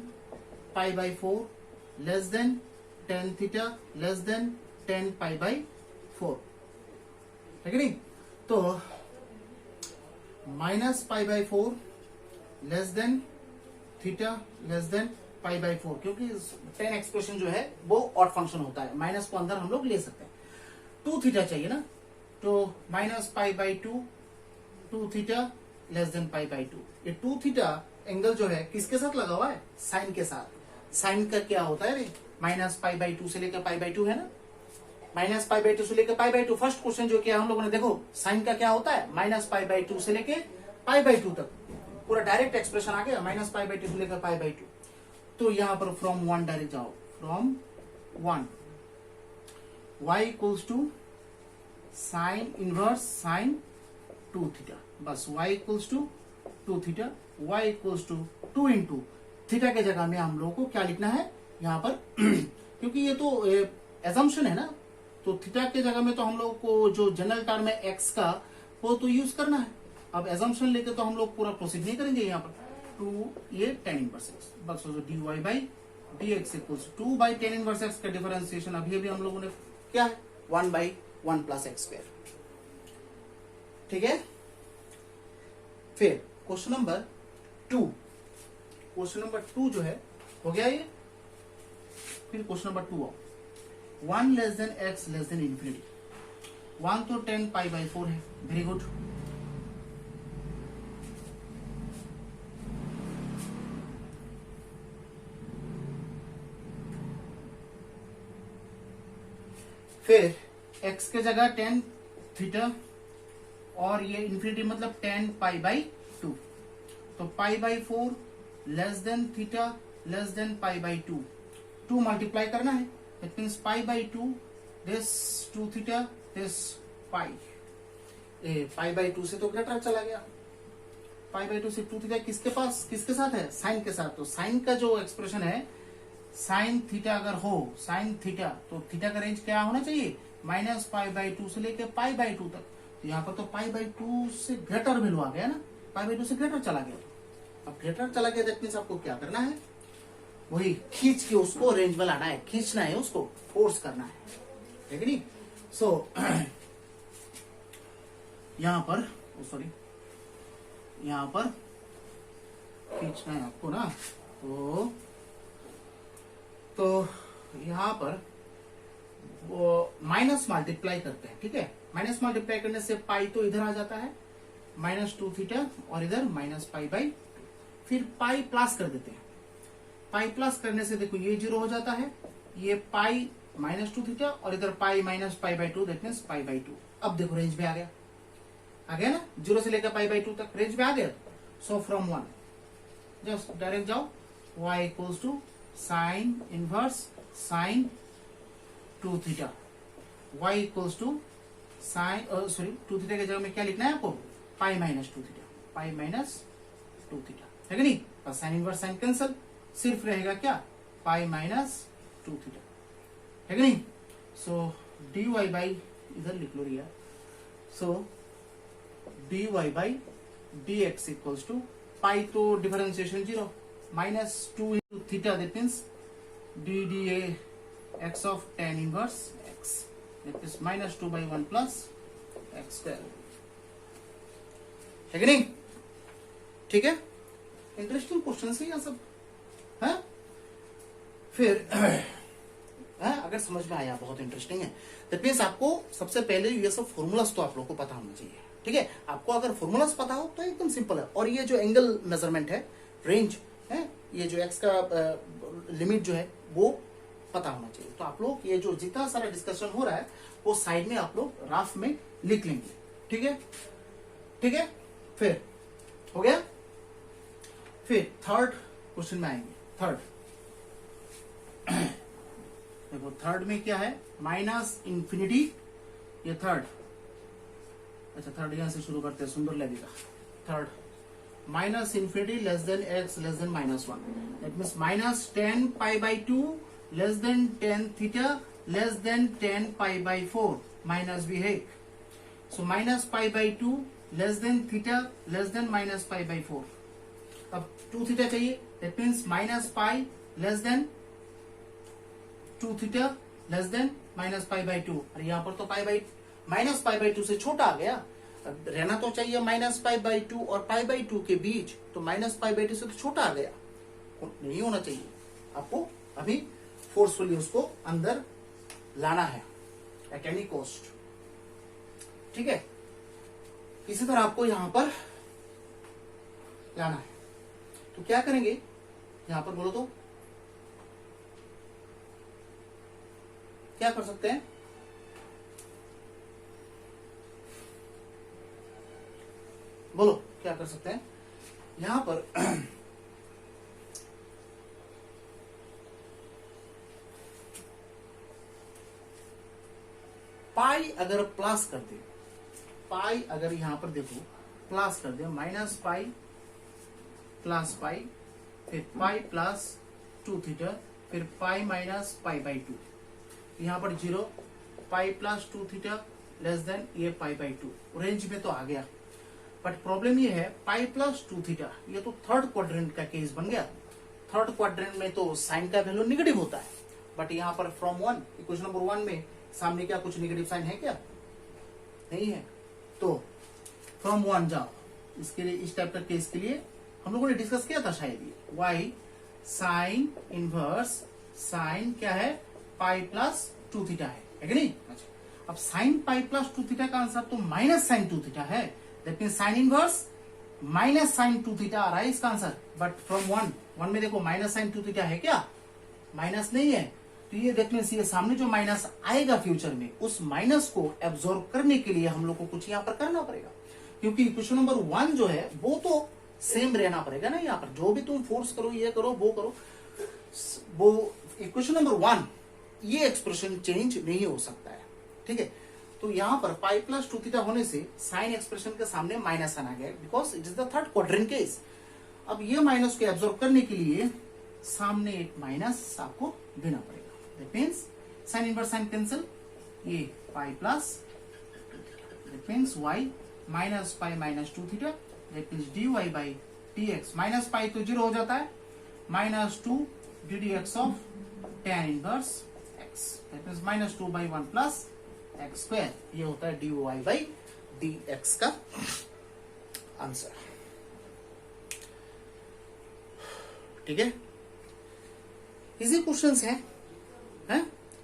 pi by 4 less than tan theta less then 10 pi by 4 है कि नहीं। तो minus pi by 4 less than theta less than pi by 4, क्योंकि 10 एक्सप्रेशन जो है वो ऑड फंक्शन होता है, माइनस को अंदर हम लोग ले सकते हैं। 2 थीटा चाहिए ना, तो minus pi by 2 theta less than pi by 2। ये 2 थीटा एंगल जो है किसके साथ लगा हुआ है, साइन के साथ। साइन का क्या होता है माइनस पाई बाई 2 से लेकर पाई बाई 2 है ना, माइनस पाई बाई 2 से लेकर पाई बाई 2। फर्स्ट क्वेश्चन जो किया हम लोगों ने, देखो साइन का क्या होता है माइनस पाई बाई 2 से लेकर पाई बाई 2 तक, पूरा डायरेक्ट एक्सप्रेशन आ गया माइनस पाई बाई 2 से लेकर पाई बाई 2। तो यहां पर फ्रॉम 1 डायरेक्ट जाओ, from 1 y equals to sine inverse sine 2 theta, बस y equals to 2 theta, y equals to 2 into theta के जगह में हम लोगों को क्या लिखना है यहाँ पर क्योंकि ये तो एजम्पशन है ना, तो थीटा के जगह में तो हम लोग को जो जनरल टर्म है x का वो तो यूज करना है। अब एजम्पशन लेके तो हम लोग पूरा प्रोसीड नहीं करेंगे। यहाँ पर 2 ये tan इनवर्स x, बस dy by dx equals 2 by tan inverse x का डिफरेंशिएशन अभी भी हम लोगों ने क्या है 1 बाई 1 प्लस एक्स स्क्वायर, ठीक है। फिर क्वेश्चन नंबर 2, क्वेश्चन नंबर 2 जो है हो गया ये। फिर question number 2 1 less than x less than infinity. 1 तो 10 पाई बाई 4 है, वेरी गुड। फिर x के जगह 10 थीटा और ये इंफिनिटी मतलब 10 पाई बाई 2, तो pi by 4 less than theta less than pi by 2 multiply करना है, that means pi by 2 this 2 theta this pi by 2 से तो ग्रेटर चला गया, पाई बाई 2 से 2 थीटा किसके पास किसके साथ है, साइन के साथ। तो साइन का जो एक्सप्रेशन है साइन थीटा अगर हो साइन थीटा, तो थीटा का रेंज क्या होना चाहिए माइनस पाई बाई 2 से लेके पाई बाई 2 तक। तो यहाँ पर तो पाई बाई 2 से ग्रेटर वैल्यू आ गया ना, पाई बाई 2 से ग्रेटर चला गया। अब ग्रेटर चला गया दैट मीन्स आपको क्या करना है, वही खींच के उसको रेंज में लाना है, खींचना है उसको, फोर्स करना है, ठीक है नहीं। सो यहां पर सॉरी यहां पर खींचना है आपको ना, तो यहां पर वो माइनस मल्टीप्लाई करते हैं, ठीक है। माइनस मल्टीप्लाई करने से पाई तो इधर आ जाता है -2 थीटा और इधर माइनस पाई बाई, फिर पाई प्लस कर देते हैं। पाई प्लस करने से देखो ये 0 हो जाता है, ये पाई -2 थीटा और इधर पाई minus pi by 2 that means pi by 2। अब देखो रेंज में आ गया ना, 0 से लेकर पाई बाई 2 तक रेंज में आ गया। सो फ्रॉम 1 जस्ट डायरेक्ट जाओ, y equals to sine inverse sine 2 theta, y equals to sine sorry 2 theta के जगह में क्या लिखना है आपको पाई -2 थीटा, पाई -2 थीटा, है कि नहीं। बस साइन इनवर्स साइन कैंसल, सिर्फ रहेगा क्या पाई -2 थीटा, है कि नहीं। सो dy बाई इधर लिख लो Riya, so dy by dx equals to pi तो differentiation 0 -2 into theta that means dx of tan inverse x that is -2 by 1 plus x square, है कि नहीं। ठीक है, इंटरेस्टिंग क्वेश्चन है यह सब है। फिर अगर समझ में आया बहुत इंटरेस्टिंग है, दैट मीन्स आपको सबसे पहले ये सब फॉर्मूलास तो आप लोगों को पता होना चाहिए, ठीक है। आपको अगर फॉर्मूलास पता हो तो एकदम सिंपल है। और ये जो एंगल मेजरमेंट है रेंज है, ये जो x का लिमिट जो है वो पता होना चाहिए। तो आप लोग ये जो जितना सारा डिस्कशन हो रहा है वो साइड में आप लोग राफ में लिख लेंगे, ठीक है, ठीक है। फिर हो गया। फिर थर्ड क्वेश्चन में आएंगे। थर्ड देखो, थर्ड में क्या है, माइनस इंफिनिटी, ये थर्ड, अच्छा थर्ड यहां से शुरू करते हैं, सुंदर लगेगा। Third, minus infinity less than x less than minus one, that means minus 10 pi by 2 less than 10 theta less then 10 pi by 4 minus भी है। So minus pi by 2 less than theta less than minus pi by 4। अब 2 theta चाहिए, that means minus pi less than 2 theta less than minus pi by 2। और यहाँ पर तो pi by minus pi by 2 से छोटा आ गया, अब रहना तो चाहिए माइनस पाई बाई 2 और पाई बाई 2 के बीच, तो माइनस पाई बाई 2 से तो छोटा आ गया, नहीं होना चाहिए। आपको अभी फोर्सफुली उसको अंदर लाना है एट एनी कॉस्ट, ठीक है। इसी तरह आपको यहां पर लाना है, तो क्या करेंगे यहां पर बोलो तो क्या कर सकते हैं, बोलो क्या कर सकते हैं यहां पर। पाई अगर प्लस कर दे, पाई अगर यहां पर देखो प्लस कर दे, माइनस पाई प्लस पाई, फिर पाई प्लस 2 थीटा, फिर पाई माइनस पाई बाई 2, यहां पर 0, पाई प्लस 2 थीटा लेस देन ये पाई बाई 2, रेंज में तो आ गया। बट प्रॉब्लम ये है पाई प्लस 2 थीटा, ये तो थर्ड क्वाड्रेंट का केस बन गया। थर्ड क्वाड्रेंट में तो साइन का वैल्यू निगेटिव होता है, बट यहाँ पर फ्रॉम 1 इक्वेशन नंबर 1 में सामने क्या कुछ निगेटिव साइन है क्या, नहीं है। तो फ्रॉम 1 जाओ, इसके लिए इस टाइप का केस के लिए हम लोगों ने डिस्कस किया था शायद, ये वाई साइन इनवर्स साइन क्या है पाई प्लस 2 थीटा है कि नहीं। अच्छा, अब साइन पाई प्लस 2 थीटा का आंसर तो माइनस साइन 2 थीटा है, that means sine inverse minus sine 2 theta आ रहा है इसका आंसर। बट फ्रॉम 1 में देखो माइनस साइन 2 थीटा है क्या, माइनस नहीं है। तो ये दैट मींस ये सामने जो माइनस आएगा फ्यूचर में, उस माइनस को एब्जॉर्ब करने के लिए हम लोग को कुछ यहाँ पर करना पड़ेगा, क्योंकि इक्वेशन नंबर 1 जो है वो तो सेम रहना पड़ेगा ना। यहाँ पर जो भी तुम फोर्स करो, ये करो वो करो, वो इक्वेशन नंबर 1 ये एक्सप्रेशन चेंज नहीं हो सकता है, ठीक है। तो यहाँ पर पाई प्लस 2 थीटा होने से साइन एक्सप्रेशन के सामने माइनस आना गया, because it is the third quadrant case. अब ये माइनस को एब्जॉर्ब करने के लिए सामने एक माइनस आपको देना पड़ेगा, that means sine inverse sine cancel, ये pi plus that means y minus pi minus 2 theta, that means d y by d x, minus pi तो 0 हो जाता है, minus 2 d d x of tan inverse x, that means minus 2 by 1 plus x square, ये होता है d y by d x का answer, ठीक है। इजी क्वेश्चंस हैं,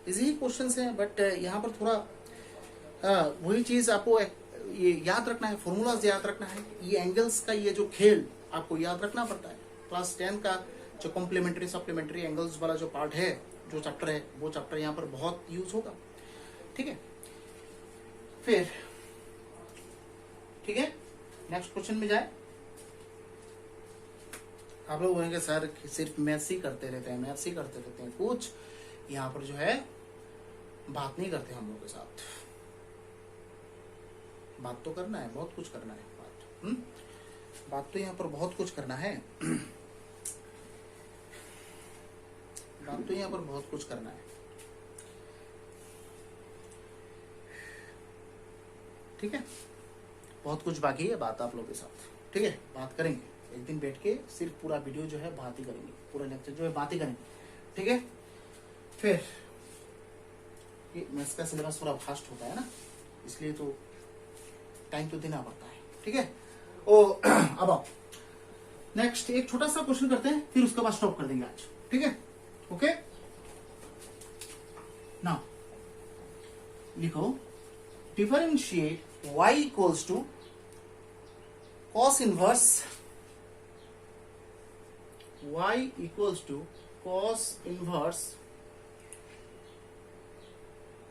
इजी क्वेश्चंस हैं, बट यहाँ पर थोड़ा वही चीज आपको ये याद रखना है, फॉर्मूलाज याद रखना है, ये एंगल्स का ये जो खेल आपको याद रखना पड़ता है। क्लास 10 का जो कॉम्प्लीमेंट्री सप्लीमेंट्री एंगल्स वाला जो पार्ट है, जो चैप्टर है, वो चैप्टर यहाँ पर बहुत यूज होगा, ठीक है। फिर ठीक है, नेक्स्ट क्वेश्चन में जाए। आप लोग बोलेंगे सर सिर्फ मैथ्स ही करते रहते हैं, मैथ्स ही करते रहते हैं, कुछ यहाँ पर जो है बात नहीं करते हम लोग के साथ। बात तो करना है, बहुत कुछ करना है, बात तो यहाँ पर बहुत कुछ करना है, बात तो यहाँ पर बहुत कुछ करना है, ठीक है। बहुत कुछ बाकी है बात आप लोगों के साथ, ठीक है। बात करेंगे एक दिन बैठ के, सिर्फ पूरा वीडियो जो है बात ही करेंगे, पूरा लेक्चर जो है बात ही करेंगे, ठीक है। फिर ये मैथ्स का सिलेबस थोड़ा फास्ट होता है ना, इसलिए तो टाइम तो देना पड़ता है, ठीक है। ओ अब आओ नेक्स्ट एक छोटा सा क्वेश्चन करते हैं, फिर उसके बाद स्टॉप कर देंगे आज, ठीक है। ओके, नाउ लिखो differentiate y equals to cos inverse y equals to cos inverse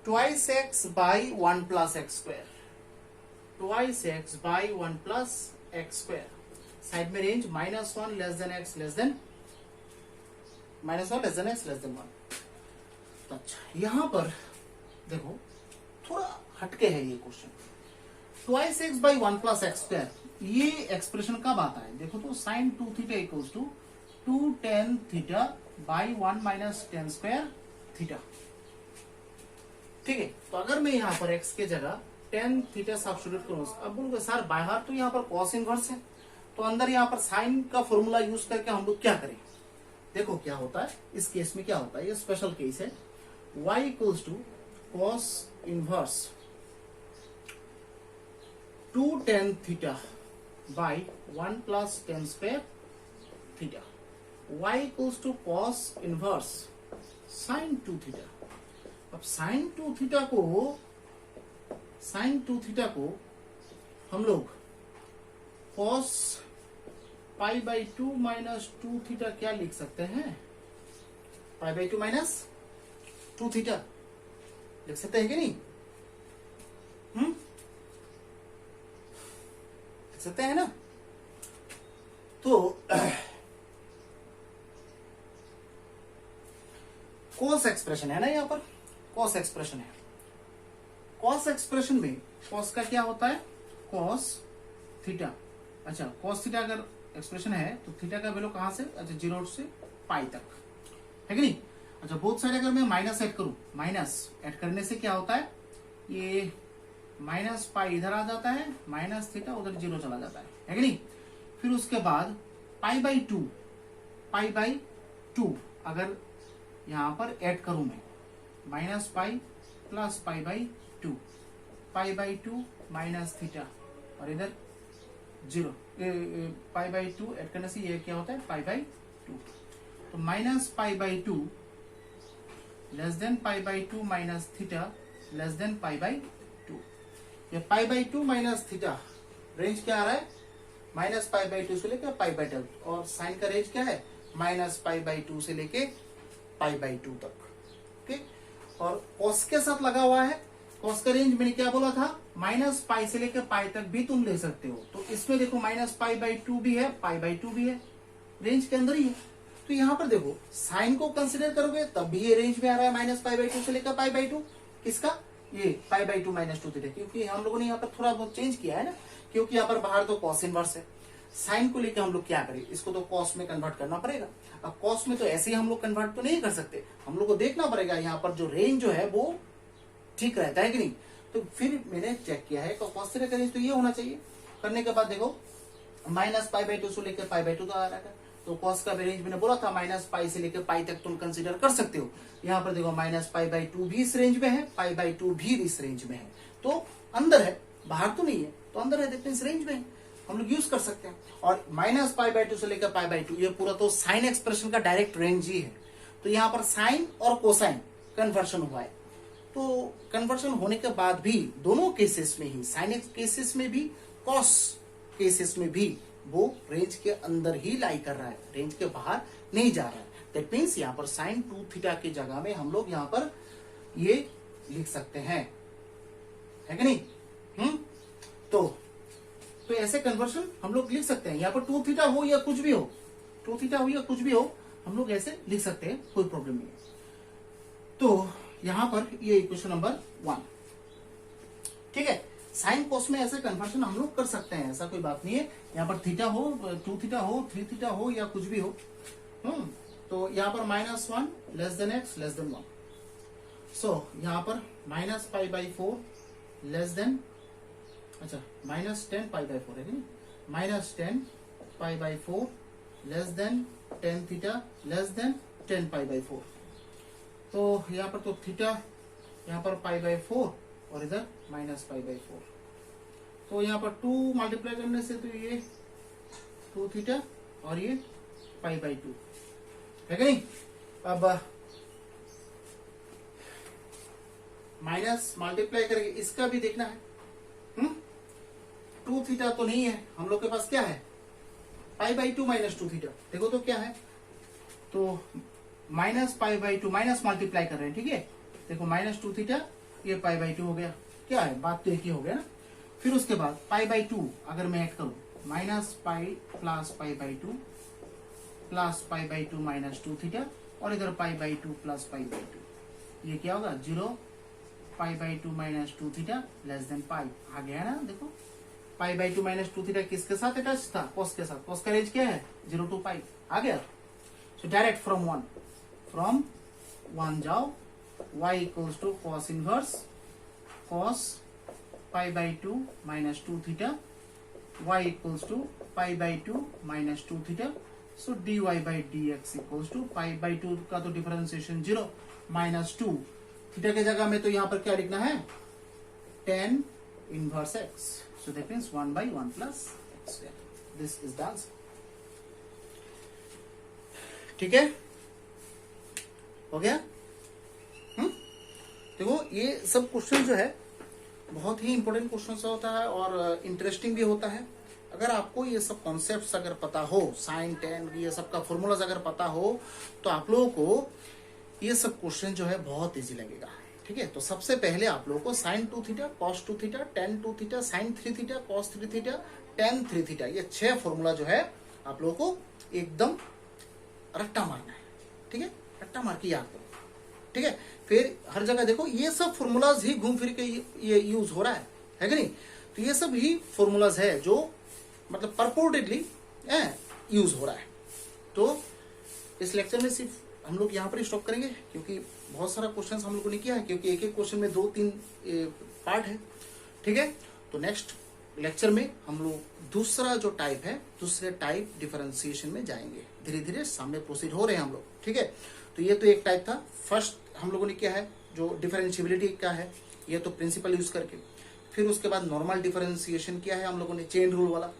twice x by 1 plus x square, twice x by 1 plus x square. Side में range -1 less than x less than -1 less than x less than 1। तो अच्छा यहां पर देखो थोड़ा हटके है ये question. Twice x by 1 plus x square, ये एक्सप्रेशन कब आता है? देखो तो sine 2 theta equals to 2 tan theta by 1 minus tan square theta. ठीक है, तो अगर मैं यहाँ पर x के जगह tan थीटा सब्स्टिट्यूट करूं, अब बोलोगे सर बाहर तो यहाँ पर cos इनवर्स है, तो अंदर यहाँ पर साइन का फॉर्मूला यूज करके हम लोग क्या करें? देखो क्या होता है इस केस में, क्या होता है, ये स्पेशल केस है। y equals to cos inverse 2 tan theta by 1 plus tan square theta. y equals to cos inverse sin 2 theta. अब sin 2 थीटा को हम लोग cos pi by 2 minus 2 theta क्या लिख सकते हैं? पाई बाई 2 माइनस 2 थीटा लिख सकते हैं कि नहीं? लिख सकते हैं ना? तो cos एक्सप्रेशन है ना, यहाँ पर cos एक्सप्रेशन है। cos एक्सप्रेशन में cos का क्या होता है? cos theta. अच्छा cos थीटा अगर एक्सप्रेशन है तो थीटा का वैल्यू कहां से? अच्छा 0 से पाई तक, है कि नहीं? अच्छा बोथ साइड अगर मैं माइनस ऐड करूं, माइनस ऐड करने से क्या होता है? ये माइनस पाई इधर आ जाता है, माइनस थीटा उधर 0 चला जाता है कि नहीं? फिर उसके बाद पाई बाई 2 अगर यहां पर ऐड करूं मैं, minus pi plus pi by 2, pi by 2 minus theta और इधर 0, पाई बाई 2 ऐड करने से ये क्या होता है? पाई बाई 2। तो minus pi by 2 less than pi by 2 minus theta less than pi by 2। ये पाई बाई 2 माइनस थीटा रेंज क्या आ रहा है? माइनस पाई बाई 2 से लेकर पाई बाई 2, और साइन का रेंज क्या है? माइनस पाई बाई 2 से लेके पाई बाई 2 तक। ओके, और cos के साथ लगा हुआ है। cos का रेंज मैंने क्या बोला था? माइनस पाई से लेकर पाई तक भी तुम ले सकते हो। तो इसमें देखो माइनस पाई बाई 2 भी है, पाई बाई 2 भी है, रेंज के अंदर ही है। तो यहाँ पर देखो साइन को कंसिडर करोगे तब भी ये रेंज में आ रहा है, माइनस पाई बाई 2 से लेकर पाई बाई 2। किसका? ये पाई बाई 2 माइनस 2 थीटा, क्योंकि हम लोगों ने यहाँ पर थोड़ा बहुत चेंज किया है ना, क्योंकि यहाँ पर बाहर तो cos इनवर्स है। साइन को लेकर हम लोग क्या करें? इसको तो cos में कन्वर्ट करना पड़ेगा। अब cos में तो ऐसे ही हम लोग कन्वर्ट तो नहीं कर सकते, हम लोग को देखना पड़ेगा यहाँ पर जो रेंज जो है वो ठीक रहता है कि नहीं। तो फिर मैंने चेक किया है cos थीटा का रेंज तो ये होना चाहिए। करने के बाद देखो माइनस पाई बाई 2 से लेकर पाई बाई 2 तक आ रहा है, तो cos का रेंज मैंने बोला था माइनस पाई से लेकर पाई तक तुम कंसीडर कर सकते हो। यहाँ पर देखो माइनस पाई बाई 2 भी इस रेंज में है, पाई बाई 2 भी इस रेंज में है, तो अंदर है, बाहर तो नहीं है, तो अंदर है, देखते इस रेंज में है, हम लोग यूज कर सकते हैं। और माइनस पाई बाई 2 से लेकर पाई बाई 2 ये पूरा तो साइन एक्सप्रेशन का डायरेक्ट रेंज ही है। तो यहाँ पर साइन और कोसाइन कन्वर्शन हुआ है, तो कन्वर्शन होने के बाद भी दोनों केसेस में ही, साइन केसेस में भी कॉस केसेस में भी, वो रेंज के अंदर ही लाई कर रहा है, रेंज के बाहर नहीं जा रहा है। दैट मीन्स यहाँ पर साइन 2 थीटा की जगह में हम लोग यहाँ पर ये लिख सकते हैं, है कि नहीं? तो ऐसे कन्वर्शन हम लोग लिख सकते हैं। यहाँ पर 2 थीटा हो या कुछ भी हो, 2 थीटा हो या कुछ भी हो, हम लोग ऐसे लिख सकते हैं, कोई प्रॉब्लम नहीं है। तो यहां पर ये इक्वेशन नंबर 1, ठीक है। साइन कोस में ऐसे कन्वर्शन हम लोग कर सकते हैं, ऐसा कोई बात नहीं है। यहाँ पर थीटा हो, 2 थीटा हो, 3 थीटा हो या कुछ भी हो। तो यहाँ पर -1 less than x less than 1, सो यहाँ पर minus pi by 4 less then, अच्छा -10 पाई बाई 4 है कि नहीं, -10 pi by 4 less then 10 theta less then 10 pi by 4। तो यहाँ पर तो थीटा, यहाँ पर पाई बाई 4 और इधर माइनस पाई बाई 4। तो यहाँ पर 2 मल्टीप्लाई करने से तो ये 2 थीटा और ये पाई बाई 2 है कि नहीं। अब माइनस मल्टीप्लाई करके इसका भी देखना है। 2 थीटा तो नहीं है हम लोग के पास, क्या है? पाई बाई 2 माइनस 2 थीटा। देखो तो क्या है, तो minus pi by two, minus multiply कर रहे हैं, ठीक है। देखो माइनस 2 थीटा, ये पाई बाई 2 हो गया, क्या है बात तो एक ही हो गया ना। फिर उसके बाद पाई बाई 2 अगर मैं ऐड करूं, minus pi plus pi by 2 plus pi by 2 minus 2 theta, और इधर pi by 2 plus pi by 2, ये क्या होगा 0, pi by 2 minus 2 theta less than pi, आ गया ना। देखो पाई बाई 2 माइनस 2 थीटा किसके साथ अटैच था, कॉस के साथ, कॉस का रेंज क्या है 0 to पाई, आ गया। सो डायरेक्ट फ्रॉम 1 जाओ, y equals to cos inverse cos pi by 2 minus 2 theta, y equals to pi by 2 minus 2 theta. So dy by dx equals to pi by 2 का तो differentiation 0 minus 2 theta के जगह में तो यहाँ पर क्या लिखना है tan inverse x, so that means 1 by 1 plus x square. This is the answer. ठीक है, हो गया। देखो ये सब क्वेश्चन जो है बहुत ही इंपॉर्टेंट क्वेश्चन होता है और इंटरेस्टिंग भी होता है। अगर आपको ये सब कॉन्सेप्ट्स अगर पता हो, साइन टेन ये सब का फॉर्मूलाज अगर पता हो, तो आप लोगों को ये सब क्वेश्चन जो है बहुत इजी लगेगा, ठीक है। तो सबसे पहले आप लोगों को sine 2 theta, cos 2 theta, tan 2 theta, sine 3 theta, cos 3 theta, tan 3 theta, ये 6 फॉर्मूला जो है आप लोगों को एकदम रट्टा मारना है, ठीक है। रट्टा मार के याद करो, ठीक है। फिर हर जगह देखो ये सब फॉर्मूलाज ही घूम फिर के ये यूज हो रहा है कि नहीं। तो ये सब ही फॉर्मूलाज है जो मतलब परपोर्टेडली यूज हो रहा है। तो इस लेक्चर में सिर्फ हम लोग यहाँ पर ही स्टॉप करेंगे, क्योंकि बहुत सारा क्वेश्चन हम लोगों ने किया है, क्योंकि एक एक क्वेश्चन में 2-3 पार्ट है, ठीक है। तो नेक्स्ट लेक्चर में हम लोग दूसरा जो टाइप है, दूसरे टाइप डिफरेंशिएशन में जाएंगे। धीरे धीरे सामने प्रोसीड हो रहे हैं हम लोग, ठीक है। तो ये तो एक टाइप था। फर्स्ट हम लोगों ने किया है जो डिफरेंशिएबिलिटी का है, ये तो प्रिंसिपल यूज करके। फिर उसके बाद नॉर्मल डिफरेंशिएशन किया है हम लोगों ने, चेन रूल वाला,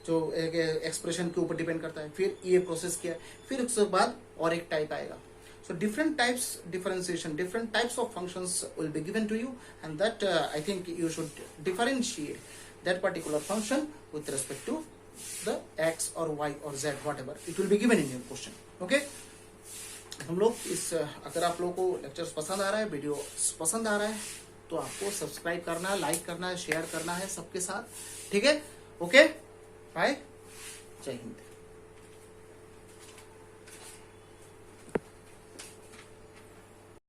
जो एक एक्सप्रेशन के ऊपर डिपेंड करता है। फिर ये प्रोसेस किया, फिर उसके बाद और एक टाइप आएगा। So different types differentiation, different types of functions will be given to you, and that I think you should differentiate that particular function with respect to the x or y or z, whatever it will be given in your question. Okay? हम लोग इस अगर आप लोगों को lectures पसंद आ रहा है, वीडियो पसंद आ रहा है, तो आपको सब्सक्राइब करना है, लाइक करना है, शेयर करना है सबके साथ, ठीक है। ओके, बाय, जय हिंद।